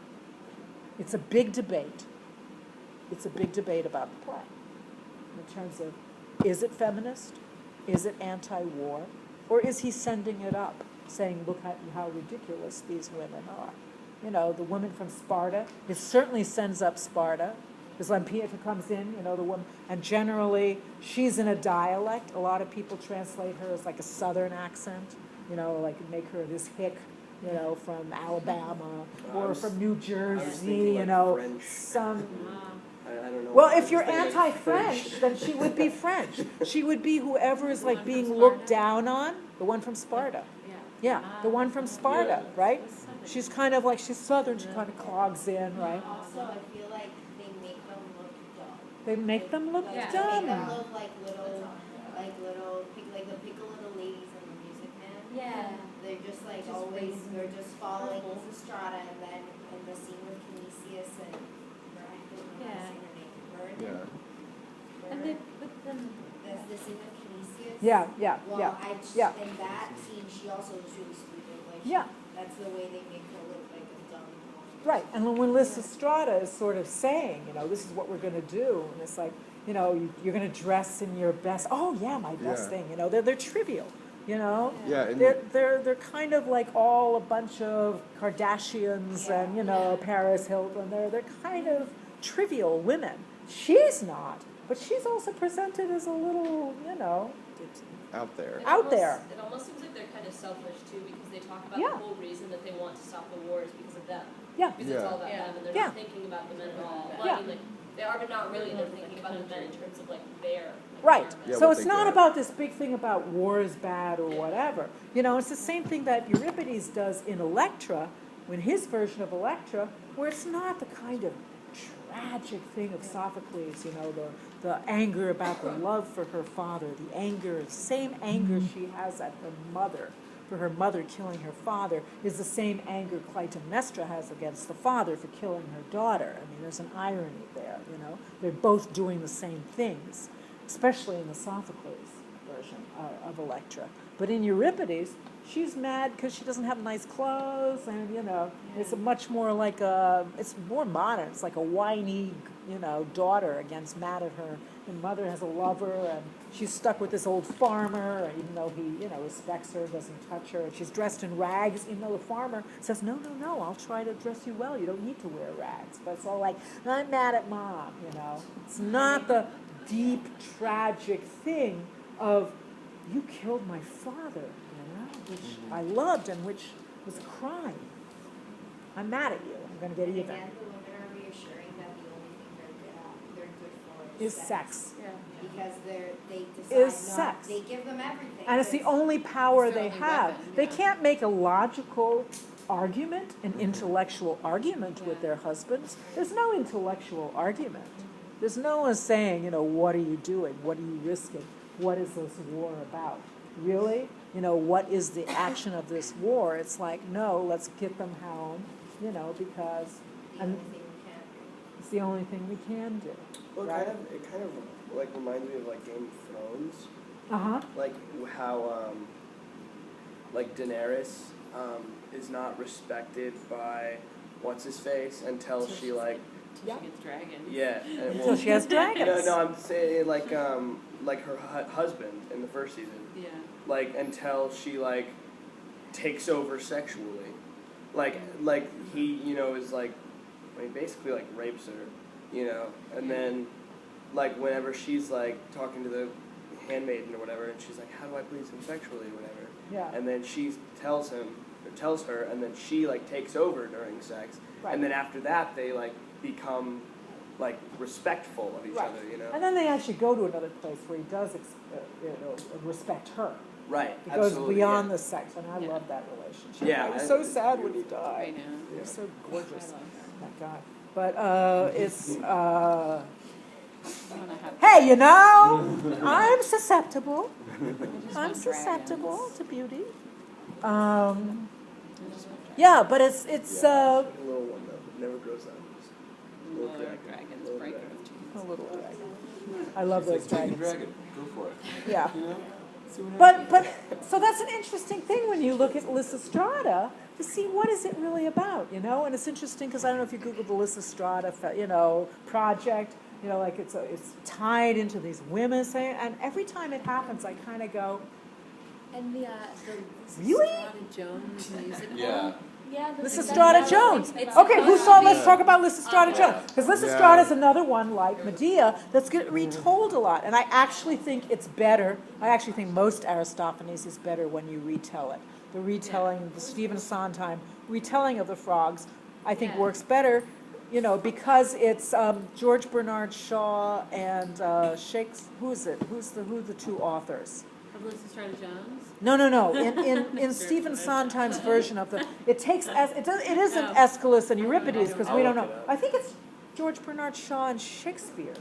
It's a big debate. It's a big debate about the play in terms of, is it feminist? Is it anti-war? Or is he sending it up, saying, look at how ridiculous these women are? The woman from Sparta, it certainly sends up Sparta. Because when Pieta comes in, the woman, and generally she's in a dialect. A lot of people translate her as like a southern accent, like make her this hick, from Alabama or from New Jersey, French. some. I don't know. Well, if I you're was thinking anti-French, then she would be French. She would be whoever is like being looked down on. The one from Sparta. Yeah. Yeah, the one from Sparta, right? She's kind of like, she's southern, she kind of clogs in, right? Also, I feel like they make them look dumb. They make them look Like, dumb. They make them look like the pickle little ladies in the Music Man. Yeah. They're just like they're just following Lysistrata, and then in the scene with Canisius and I don't know how to say her name. Muradin? And they put them. There's the scene with Canisius. Yeah. Well, yeah. in that scene, she also looks really stupid. Like, Yeah. that's the way they make her look like a dumb. Right, and when Lysistrata is sort of saying, this is what we're going to do, and it's like, you're going to dress in your best. Oh yeah, my best Yeah. thing. They're trivial. Yeah, and They're kind of like all a bunch of Kardashians and Paris Hilton. They're kind of trivial women. She's not, but she's also presented as a little out there. out there. It almost seems like they're kind of selfish too, because they talk about Yeah. the whole reason that they want to stop the war is because of them. Yeah. Because it's Yeah. all about them, and they're Yeah. not thinking about the men at all. Well, Yeah. I mean, like, they are, but not really. They're thinking about the men in terms of like their Right. environment. Yeah, So what it's they not get. about this big thing about war is bad or whatever. It's the same thing that Euripides does in Electra, when his version of Electra, where it's not the kind of tragic thing of Sophocles, the anger about the love for her father, same anger she has at her mother, for her mother killing her father, is the same anger Clytemnestra has against the father for killing her daughter. I mean, there's an irony there, They're both doing the same things, especially in the Sophocles version of Electra. But in Euripides, she's mad because she doesn't have nice clothes, and it's a much more like it's more modern. It's like a whiny, daughter mad at her, and mother has a lover, and she's stuck with this old farmer, even though he, respects her, doesn't touch her. And she's dressed in rags, even though the farmer says, no, I'll try to dress you well. You don't need to wear rags. But it's all like, I'm mad at mom, It's not the deep, tragic thing of, you killed my father, which I loved and which was a crime. I'm mad at you. I'm going to get And even. again, the women are reassuring that the only thing they're good for Is sex. Yeah. Because they Is decide sex. they give them everything. And it's the It's- only power It's their they only have. weapon, They yeah. can't make a logical argument, an intellectual argument with their husbands. There's no intellectual argument. There's no one saying, what are you doing? What are you risking? What is this war about? Really? What is the action of this war? It's like, no, let's get them home, because the only thing we can do. It's the only thing we can do. Well, Right. it kind of like reminds me of like Game of Thrones, Uh-huh. like how like Daenerys is not respected by what's his face until she like Until she gets dragons. yeah Until she has dragons. No, I'm saying like her husband in the first season, Yeah. like until she like takes over sexually, like he is like, I mean, basically like rapes her, and then like whenever she's like talking to the handmaiden or whatever, and she's like, how do I please him sexually or whatever, Yeah. and then she tells her, and then she like takes over during sex, Right. and then after that they like become like respectful of each Right. other, And then they actually go to another place where he does respect her. Right. It goes absolutely, beyond yeah. the sex, and I Yeah. love that relationship. Yeah, I was I- so sad when he I died. know. He was so I gorgeous, love her. that guy. But it's, I wanna have. hey, I'm susceptible. I just I'm want susceptible dragons. to beauty. I just want dragons. Yeah, but it's Yeah, it's like a little one though. It never grows up. Just Little dragon. dragons, Little break dragon. of a little dragon. I love those It's like, take a dragons. dragon, go for it. Yeah. You know? See what But happens. so that's an interesting thing when you look at Lysistrata to see what is it really about, And it's interesting because I don't know if you Google the Lysistrata, project, like it's tied into these women saying, and every time it happens, I kind of go, And the Really? Lysistrata Jones musical. Yeah. Yeah, Lysistrata Jones. It's Okay, who saw? Let's Yeah. talk about Lysistrata Yeah. Jones, because Lysistrata is another one like Medea that's get retold a lot, and I actually think it's better. I actually think most Aristophanes is better when you retell it. The retelling, the Stephen Sondheim retelling of the frogs, I think Yeah. works better, because it's George Bernard Shaw and Shakespeare. Who is it? Who are the two authors? Of Lysistrata Jones. No. In Stephen Sondheim's version of it isn't Oh. Aeschylus and Euripides because we I'll don't look know. it up. I think it's George Bernard Shaw and Shakespeare's.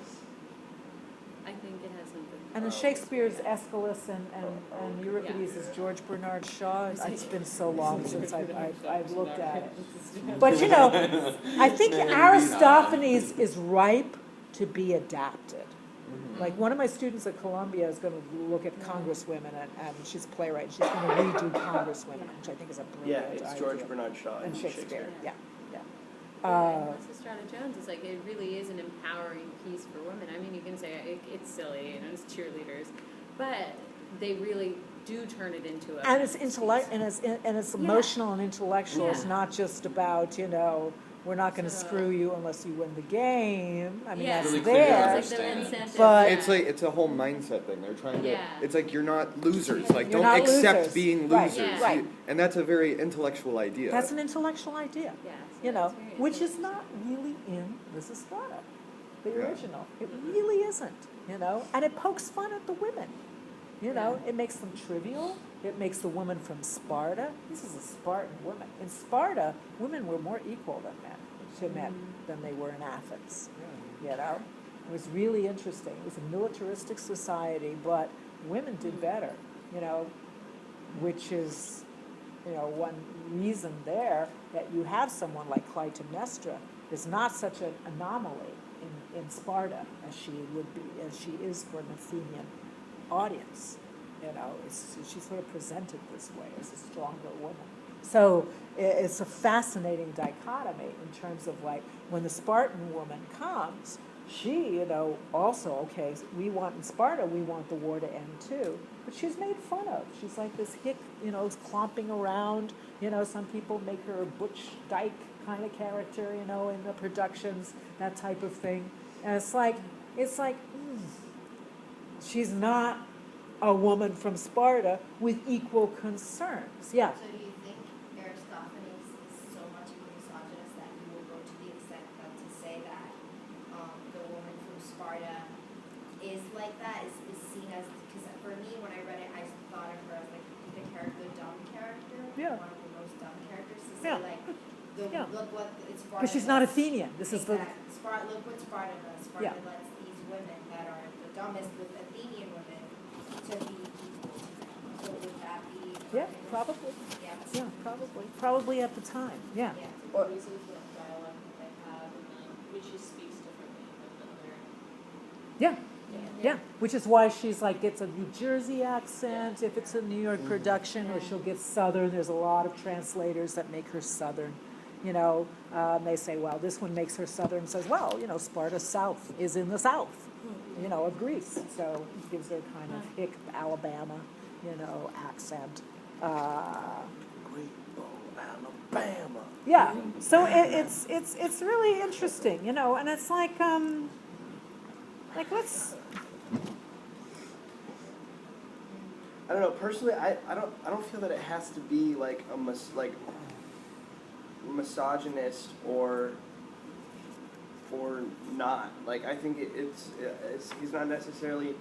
I think it has something. And in Shakespeare's Aeschylus and Euripides is George Bernard Shaw. It's been so long since I've looked at it. But I think Aristophanes is ripe to be adapted. Like one of my students at Columbia is going to look at Congresswomen, and she's a playwright. She's going to redo Congresswomen, which I think is a Yeah, brilliant it's idea. George Bernard Shaw And Shakespeare. Yeah. Lysistrata Jones is like, it really is an empowering piece for women. I mean, you can say it's silly, it's cheerleaders, but they really do turn it into a. And it's intellect, and it's emotional and intellectual. It's Yeah. not just about we're not going to So- screw you unless you win the game. I mean, Yeah. that's Really clear there. It's like the understand. incentive. But- It's like it's a whole mindset thing. They're trying to. Yeah. It's like you're not losers. Like You're don't not accept losers. being Right, losers. yeah. right. And that's a very intellectual idea. That's an intellectual idea. Yeah, so it's very Which is intellectual. not really in Lysistrata, the Yeah. original. It really isn't, and it pokes fun at the women. It makes them trivial. It makes the woman from Sparta. This is a Spartan woman. In Sparta, women were more equal to men than they were in Athens. It was really interesting. It was a militaristic society, but women did better, which is one reason there that you have someone like Clytemnestra is not such an anomaly in Sparta as she is for an Athenian audience. She's sort of presented this way as a stronger woman. So it's a fascinating dichotomy in terms of like when the Spartan woman comes, she, also, okay, we want in Sparta, we want the war to end too. But she's made fun of. She's like this hick, clomping around. Some people make her a Butch Dyke kind of character, in the productions, that type of thing. And it's like, she's not a woman from Sparta with equal concerns. Yeah. So do you think Aristophanes is so much of a misogynist that he will go to the extent to say that the woman from Sparta is like that, is seen as, because for me, when I read it, I thought of her as like the dumb character, Yeah. one of the most dumb characters, to say Yeah. like, Yeah. look what it's Sparta. Because she's not does. Athenian. This is the. Look what Sparta does. Sparta Yeah. lets these women that are the dumbest with Athenian women to be equal to them. So would that be? Yeah, probably. Yeah. Yeah, probably. Probably at the time. Yeah. Yeah. The reasons for the dialogue that they have, and then, which just speaks to Yeah. Yeah, which is why she's like gets a New Jersey accent if it's a New York production, or she'll get Southern. There's a lot of translators that make her Southern. You know, they say, well, this one makes her Southern. Says, well, you know, Sparta South is in the South, you know, of Greece. So it gives her kind of hick Alabama, you know, accent. Great old Alabama. Yeah, so it's really interesting, you know, and it's like let's. I don't know. Personally, I don't feel that it has to be like misogynist or not. Like I think it's he's not necessarily.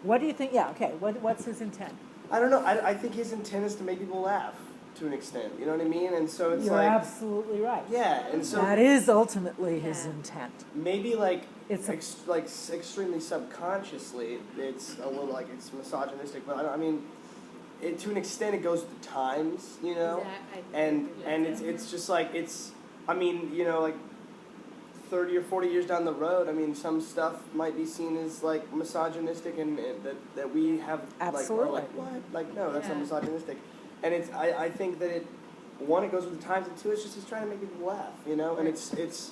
What do you think? Yeah, okay. What's his intent? I don't know. I think his intent is to make people laugh to an extent. You know what I mean? And so it's You're like absolutely right. yeah, and so that is ultimately his intent. maybe like It's a- extremely subconsciously, it's a little like it's misogynistic, but I mean, to an extent, it goes with the times, you know, and it's just like it's. I mean, you know, like 30 or 40 years down the road, I mean, some stuff might be seen as like misogynistic, and that we have Absolutely. like what? Like no, that's not Yeah. misogynistic, and it's I think that it. One, it goes with the times, and two, it's just he's trying to make people laugh, you know, and it's.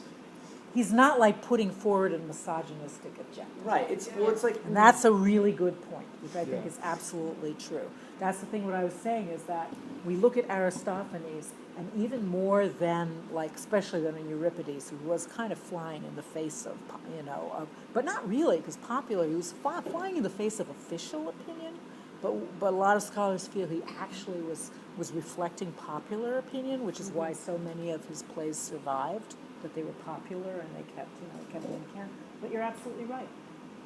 He's not like putting forward a misogynistic agenda. Right. It's well. It's like And that's a really good point, which I think Yeah. is absolutely true. That's the thing what I was saying is that we look at Aristophanes, and even more than, like, especially than in Euripides, who was kind of flying in the face of, you know, but not really, because popular, he was flying in the face of official opinion, but a lot of scholars feel he actually was reflecting popular opinion, which is why so many of his plays survived, that they were popular and they kept in canon. But you're absolutely right.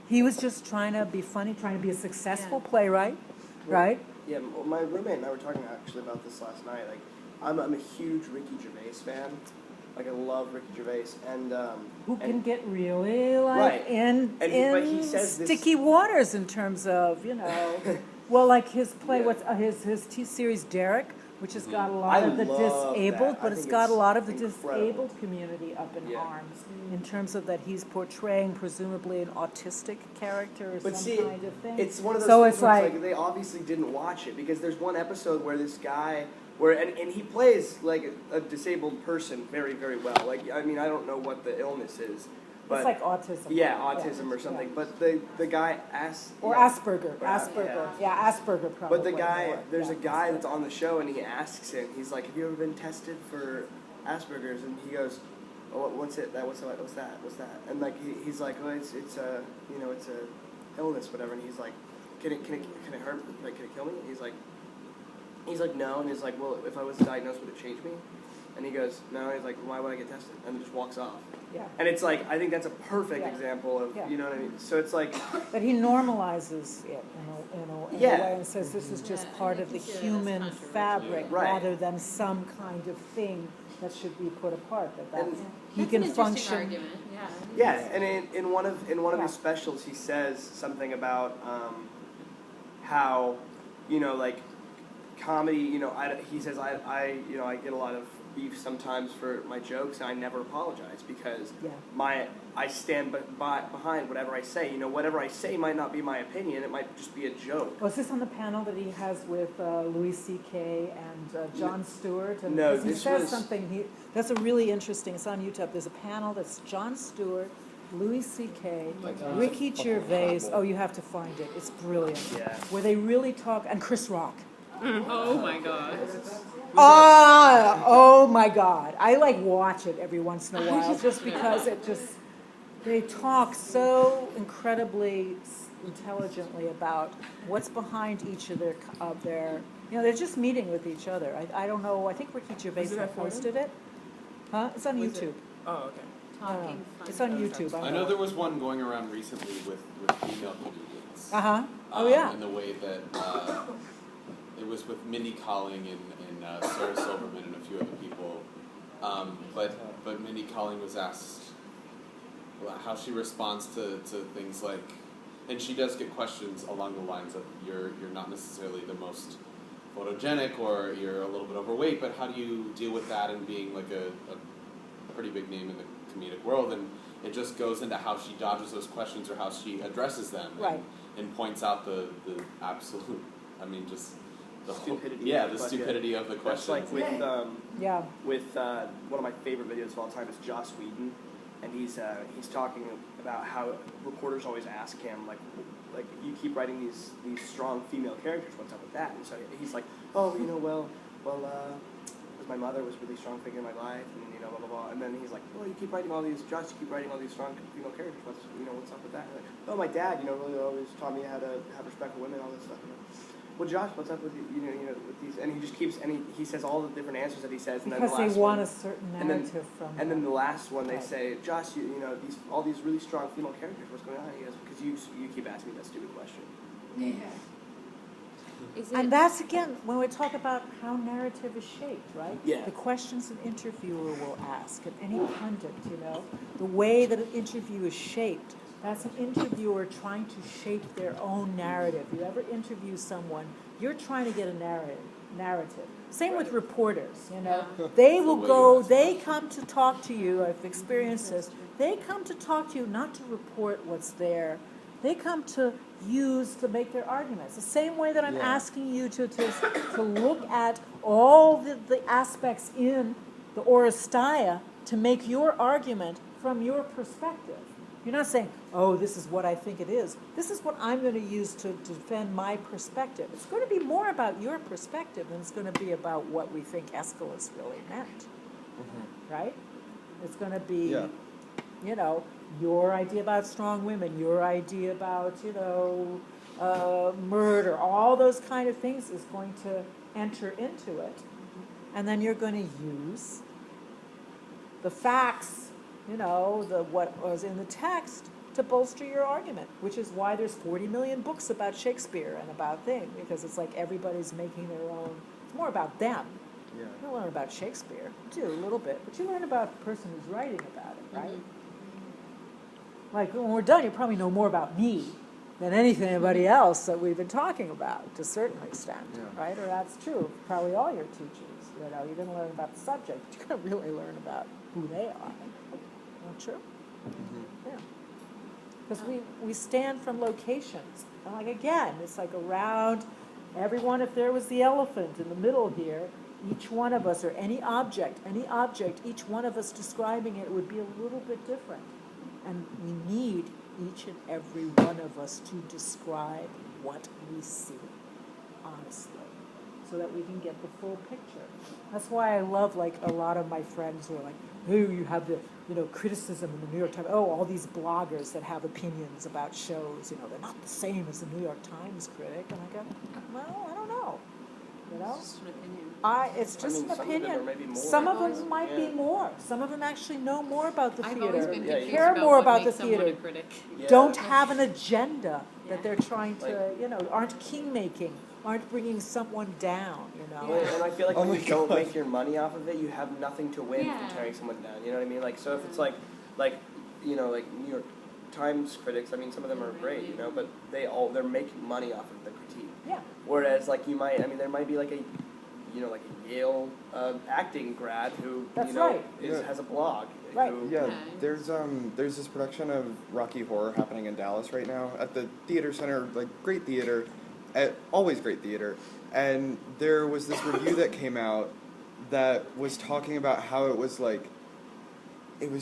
He was just trying to be funny, trying to be a successful playwright, right? yeah. My roommate and I were talking actually about this last night. Like, I'm a huge Ricky Gervais fan. Like, I love Ricky Gervais, and Who can get really like Right. in But he says this- sticky waters in terms of, you know, well, like his play, Yeah. what's his series Derek, which has got a lot I of the love disabled, that. I but it's think got a it's lot of the incredible. disabled community up in Yeah. arms in terms of that he's portraying presumably an autistic character or But some see, kind of thing. it's one of those So things it's where like, they obviously didn't watch it, because there's one episode where this guy and he plays like a disabled person very, very well. Like, I mean, I don't know what the illness is, but it's like autism. yeah, autism or something. Yeah. But the guy asks Or yeah. Asperger. Or Asperger. Yeah, Asperger probably. But the guy, more. there's Yeah. a guy that's on the show, and he asks him. He's like, "Have you ever been tested for Asperger's?" And he goes, "Oh, what's it? What's that?" And like he's like, "Well, it's a it's a illness, whatever." And he's like, "Can it hurt? Like, can it kill me?" And he's like, "No." And he's like, "Well, if I was diagnosed, would it change me?" And he goes, "No." And he's like, "Why would I get tested?" And just walks off. Yeah. And it's like, I think that's a perfect Yeah. example of, Yeah. you know what I mean? So it's like, But he normalizes it in a Yeah. way and says this is just Yeah, part and of the making sure that's human controversial. fabric Right. rather than some kind of thing that should be put apart. That And- he That's can an interesting function. argument. Yeah. yes, and in one of Yeah. his specials, he says something about how, you know, like comedy. You know, he says I get a lot of beef sometimes for my jokes, and I never apologize because Yeah. I stand behind whatever I say. You know, whatever I say might not be my opinion; it might just be a joke. Was this on the panel that he has with Louis C.K. and Jon Stewart? And No, because he this says was- something. That's a really interesting. It's on YouTube. There's a panel that's Jon Stewart, Louis C.K., Ricky Gervais. Oh, you have to find it. It's brilliant. Yeah. Where they really talk, and Chris Rock. Oh my god. Oh my God. I like watch it every once in a while just because they talk so incredibly intelligently about what's behind each of their, they're just meeting with each other. I don't know, I think Ricky Gervais Is it had at Fordham? posted it. Huh? It's on Was it- YouTube. Oh, okay. Talking It's on YouTube. I know there was one going around recently with female comedians. Uh-huh. Oh, yeah. In the way that it was with Mindy Kaling and Sarah Silverman and a few other people. But Mindy Kaling was asked how she responds to things like, and she does get questions along the lines of you're not necessarily the most photogenic or you're a little bit overweight, but how do you deal with that and being like a pretty big name in the comedic world? And It just goes into how she dodges those questions or how she addresses them, Right. and points out the absolute. I mean, just the Stupidity Yeah, of the the question. stupidity of the That's questions. like Yeah. with one of my favorite videos of all time is Joss Whedon, and he's talking about how reporters always ask him like you keep writing these strong female characters, what's up with that? And so he's like, oh, well, my mother was a really strong figure in my life, and blah blah blah. And then he's like, well, you keep writing all these strong female characters. What's up with that? And like, oh, my dad, really always taught me how to have respect for women, all this stuff. Well, Josh, what's up with with these? And he just keeps he says all the different answers that he says, and Because then the last they want one, a certain narrative from and then them. the last one they Right. say, Josh, all these really strong female characters. What's going on? He goes, because you keep asking me that stupid question. Yeah. Is it, And that's, again, when we talk about how narrative is shaped, right? Yeah. The questions an interviewer will ask, and any pundit, the way that an interview is shaped, that's an interviewer trying to shape their own narrative. You ever interview someone, you're trying to get a narrative. Same with reporters, They will go, they come to talk to you, I've experienced this, they come to talk to you not to report what's there. They come to make their arguments. The same way that I'm asking you to look at all the aspects in the Oresteia to make your argument from your perspective. You're not saying, oh, this is what I think it is. This is what I'm going to use to defend my perspective. It's going to be more about your perspective than it's going to be about what we think Aeschylus really meant. Right? It's going to be, your idea about strong women, your idea about, murder, all those kind of things is going to enter into it. And then you're going to use the facts, what was in the text to bolster your argument, which is why there's 40 million books about Shakespeare and about things, because it's like everybody's making their own, it's more about them. Yeah. You don't learn about Shakespeare, you do a little bit, but you learn about the person who's writing about it, right? Like, when we're done, you probably know more about me than anybody else that we've been talking about, to a certain extent, right? Or that's true of probably all your teachers. You're going to learn about the subject, but you're going to really learn about who they are. Not true? Yeah. Because we stand from locations. And like, again, it's like around everyone, if there was the elephant in the middle here, each one of us, or any object, each one of us describing it would be a little bit different. And we need each and every one of us to describe what we see, honestly, so that we can get the full picture. That's why I love, like, a lot of my friends who are like, oh, you have the, criticism in the New York Times. Oh, all these bloggers that have opinions about shows, they're not the same as the New York Times critic. And I go, well, I don't know. It's just an opinion. It's just an some of them opinion. are maybe more. Some of them might be more. Some of them actually know more about the I've always theater, been Yeah, confused care about more what about the makes someone a theater, critic. Yeah. don't have an agenda Yeah. that they're trying to, aren't king-making, aren't bringing someone down, Well, and I feel like Oh when my you don't God. make your money off of it, you have nothing to win Yeah. from tearing someone down. You know what I mean? Like, so if it's like New York Times critics, I mean, some of them are great, but they're making money off of the critique. Yeah. Whereas, like, there might be like a Yale acting grad who, That's right. has a blog. Right. Who, Yeah, there's this production of Rocky Horror happening in Dallas right now at the Theater Center, like great theater, always great theater. And there was this review that came out that was talking about how it was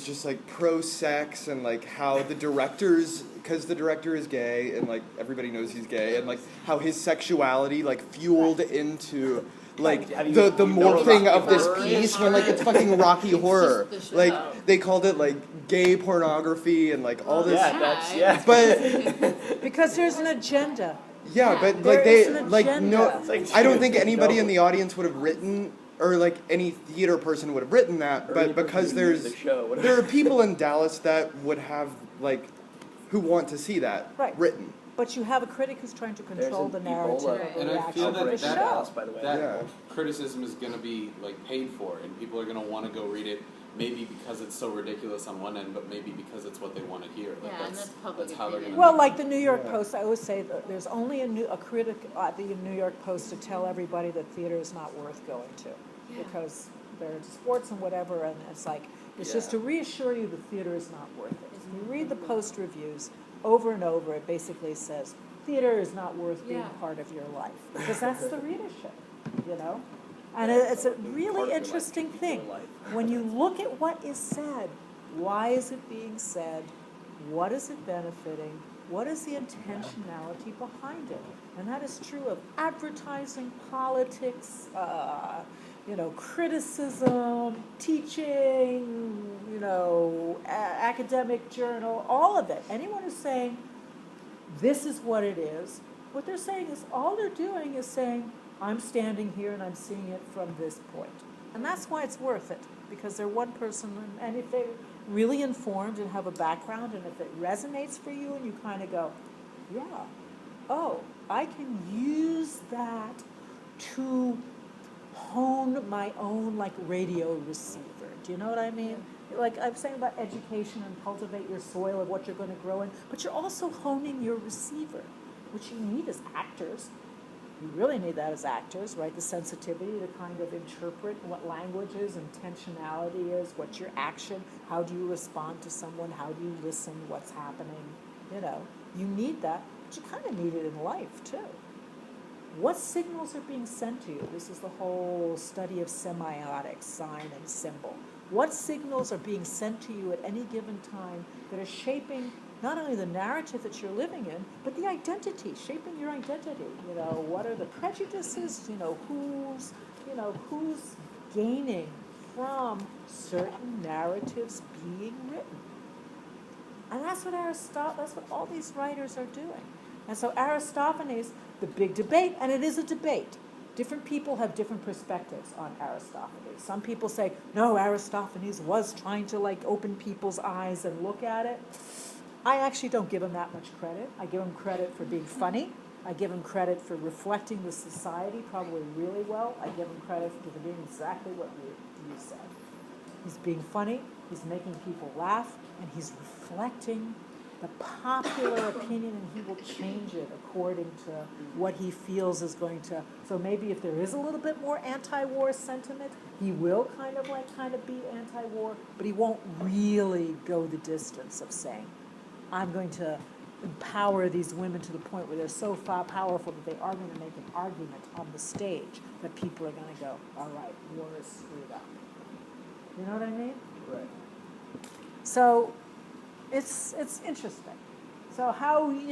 just like pro-sex and like how the directors, because the director is gay and like everybody knows he's gay, and like how his sexuality like fueled into like Have you- the do you know morphing Rocky of this Horror piece when like it's fucking Rocky Horror. just the Like show. they called it like gay pornography and like all this. Yeah, But Because there's an agenda. yeah, but There like is they an like agenda. no. It's like I don't think you anybody know. in the audience would have written, or like any theater person would have written that. Or But any person because who knew there's the show, whatever. there are people in Dallas that would have like who want to see that Right. written. But you have a critic who's trying to control an the narrative Ebola of the And I reaction feel of the that show. Dallas, by the way. that Yeah. criticism is going to be like paid for, and people are going to want to go read it. Maybe because it's so ridiculous on one end, but maybe because it's what they want to hear. Like Yeah, and that's public how they're going opinion. to. Well, like the New York Yeah. Post, I always say that there's only a critic at the New York Post to tell everybody that theater is not worth going to, because they're into sports and whatever, and it's like, it's just to reassure you the theater is not worth it. You read the Post reviews over and over, it basically says, theater is not worth being Yeah. part of your life. Because that's the readership, you know? And it's a Part of really your life, interesting your thing. life. When you look at what is said, why is it being said? What is it benefiting? What is the intentionality behind it? And that is true of advertising, politics, criticism, teaching, academic journal, all of it. Anyone who's saying, this is what it is, what they're saying is, all they're doing is saying, I'm standing here and I'm seeing it from this point. And that's why it's worth it, because they're one person, and if they're really informed and have a background, and if it resonates for you and you kind of go, yeah, oh, I can use that to hone my own radio receiver. Do you know what I mean? Like I'm saying about education and cultivate your soil of what you're going to grow in, but you're also honing your receiver, which you need as actors. You really need that as actors, right? The sensitivity to kind of interpret what language is, intentionality is, what's your action, how do you respond to someone, how do you listen, what's happening, You need that, but you kind of need it in life too. What signals are being sent to you? This is the whole study of semiotics, sign and symbol. What signals are being sent to you at any given time that are shaping not only the narrative that you're living in, but the identity, shaping your identity. What are the prejudices? Who's gaining from certain narratives being written? And that's what all these writers are doing. And so Aristophanes, the big debate, and it is a debate. Different people have different perspectives on Aristophanes. Some people say, no, Aristophanes was trying to open people's eyes and look at it. I actually don't give him that much credit. I give him credit for being funny. I give him credit for reflecting the society probably really well. I give him credit for being exactly what you said. He's being funny, he's making people laugh, and he's reflecting the popular opinion, and he will change it according to what he feels is going to. So maybe if there is a little bit more anti-war sentiment, he will kind of be anti-war, but he won't really go the distance of saying, I'm going to empower these women to the point where they're so far powerful that they are going to make an argument on the stage that people are going to go, all right, war is screwed up. You know what I mean? Right. So it's interesting. So how you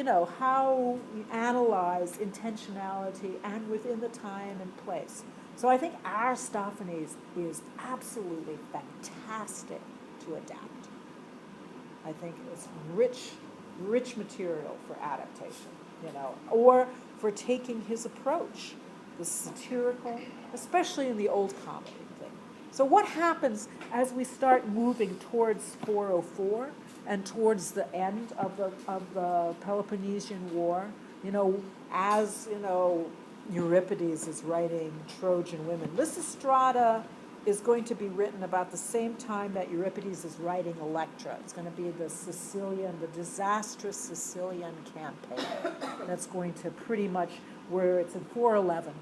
analyze intentionality and within the time and place. So I think Aristophanes is absolutely fantastic to adapt. I think it's rich material for adaptation, or for taking his approach, the satirical, especially in the old comedy thing. So what happens as we start moving towards 404 and towards the end of the Peloponnesian War? As Euripides is writing Trojan Women. Lysistrata is going to be written about the same time that Euripides is writing Electra. It's going to be the disastrous Sicilian campaign. That's going to pretty much, where it's in 411.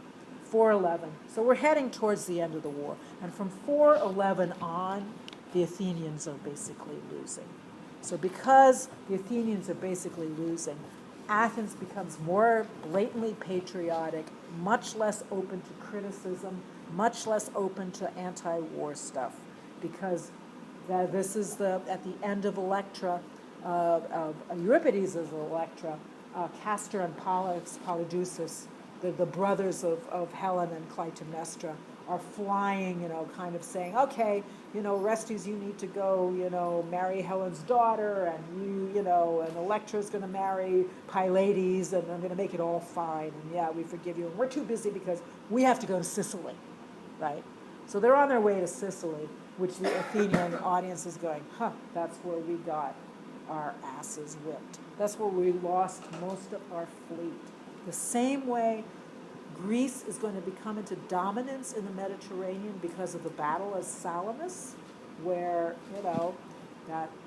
So we're heading towards the end of the war. And from 411 on, the Athenians are basically losing. So because the Athenians are basically losing, Athens becomes more blatantly patriotic, much less open to criticism, much less open to anti-war stuff, because this is at the end of Electra, of Euripides' Electra, Castor and Polydeuces, the brothers of Helen and Clytemnestra, are flying, kind of saying, okay, Orestes, you need to go, marry Helen's daughter, and and Electra's going to marry Pylades, and I'm going to make it all fine, and yeah, we forgive you, and we're too busy because we have to go to Sicily, right? So they're on their way to Sicily, which the Athenian audience is going, that's where we got our asses whipped. That's where we lost most of our fleet. The same way Greece is going to become into dominance in the Mediterranean because of the battle of Salamis, where,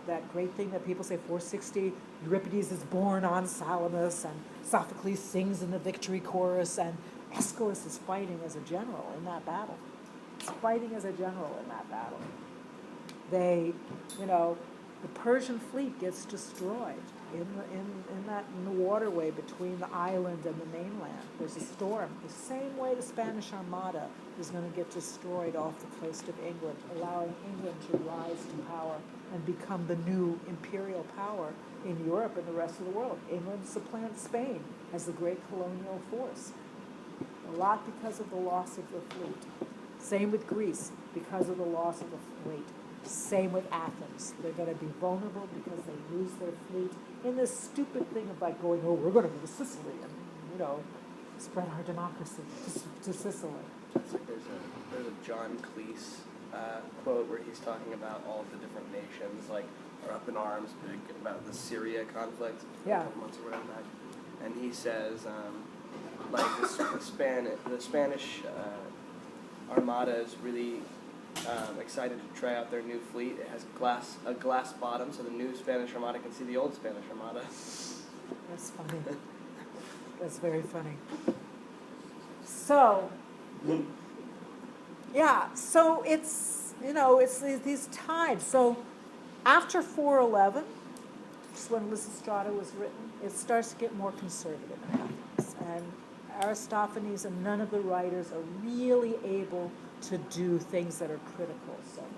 that great thing that people say, 460, Euripides is born on Salamis, and Sophocles sings in the victory chorus, and Aeschylus is fighting as a general in that battle. He's fighting as a general in that battle. They, the Persian fleet gets destroyed in the waterway between the island and the mainland. There's a storm. The same way the Spanish Armada is going to get destroyed off the coast of England, allowing England to rise to power and become the new imperial power in Europe and the rest of the world. England supplants Spain as the great colonial force. A lot because of the loss of the fleet. Same with Greece, because of the loss of the fleet. Same with Athens. They're going to be vulnerable because they lose their fleet in this stupid thing of like going, oh, we're going to go to Sicily and, spread our democracy to Sicily. It's like there's a John Cleese quote where he's talking about all of the different nations like are up in arms about the Syria conflict a couple months or whatever back, and he says the Spanish Armada is really excited to try out their new fleet. It has a glass bottom, so the new Spanish Armada can see the old Spanish Armada. That's funny. That's very funny. So, so it's these tides. So after 411, just when Lysistrata was written, it starts to get more conservative in Athens. And Aristophanes and none of the writers are really able to do things that are critical so much.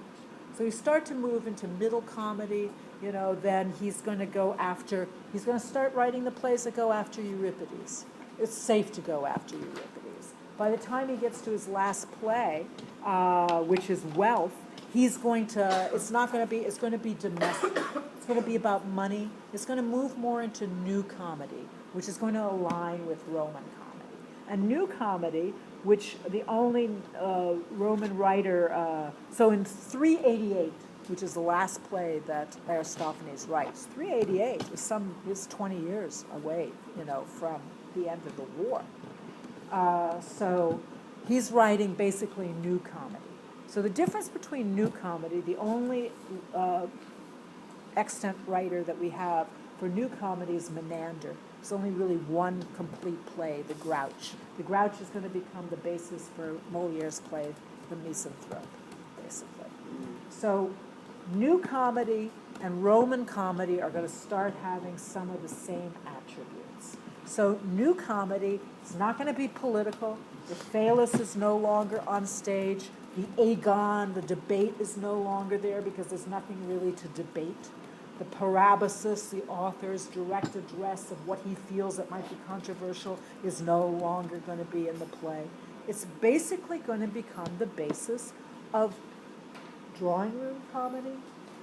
So you start to move into middle comedy, then he's going to start writing the plays that go after Euripides. It's safe to go after Euripides. By the time he gets to his last play, which is Wealth, it's going to be domestic. It's going to be about money. It's going to move more into new comedy, which is going to align with Roman comedy. And new comedy, which the only Roman writer, so in 388, which is the last play that Aristophanes writes, 388 is 20 years away, from the end of the war. So he's writing basically new comedy. So the difference between new comedy, the only extant writer that we have for new comedy is Menander. There's only really one complete play, The Grouch. The Grouch is going to become the basis for Moliere's play, The Misanthrope, basically. So new comedy and Roman comedy are going to start having some of the same attributes. So new comedy is not going to be political. The Phallus is no longer on stage. The agon, the debate is no longer there because there's nothing really to debate. The parabasis, the author's direct address of what he feels that might be controversial, is no longer going to be in the play. It's basically going to become the basis of drawing room comedy,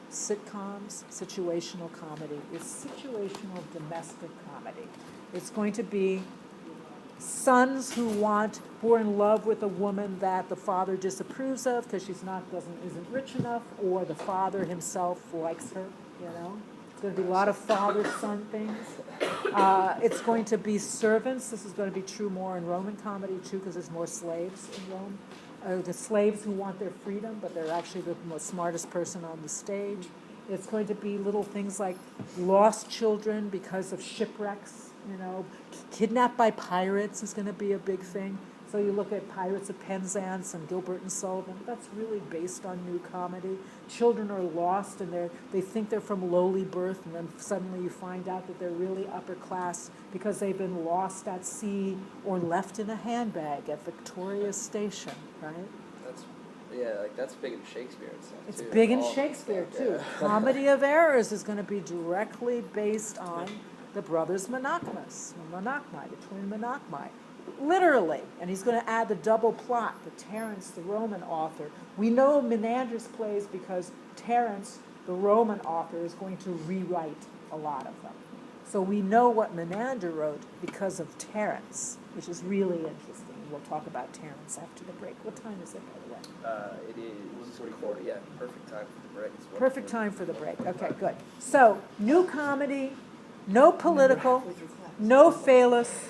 sitcoms, situational comedy. It's situational domestic comedy. It's going to be sons who are in love with a woman that the father disapproves of because isn't rich enough, or the father himself likes her. It's going to be a lot of father-son things. It's going to be servants. This is going to be true more in Roman comedy, too, because there's more slaves in Rome. The slaves who want their freedom, but they're actually the most smartest person on the stage. It's going to be little things like lost children because of shipwrecks, Kidnapped by pirates is going to be a big thing. So you look at Pirates of Penzance and Gilbert and Sullivan. That's really based on new comedy. Children are lost and they think they're from lowly birth, and then suddenly you find out that they're really upper class because they've been lost at sea or left in a handbag at Victoria Station, right? That's big in Shakespeare and stuff, It's too. big in Shakespeare, too. Comedy of Errors is going to be directly based on the brothers Monachmus, the twin Monachmi. Literally. And he's going to add the double plot, the Terence, the Roman author. We know Menander's plays because Terence, the Roman author, is going to rewrite a lot of them. So we know what Menander wrote because of Terence, which is really interesting. We'll talk about Terence after the break. What time is it, by the way? It is 40. Yeah, perfect time for the break. Perfect time for the break. Okay, good. So, new comedy, no political, no Phallus,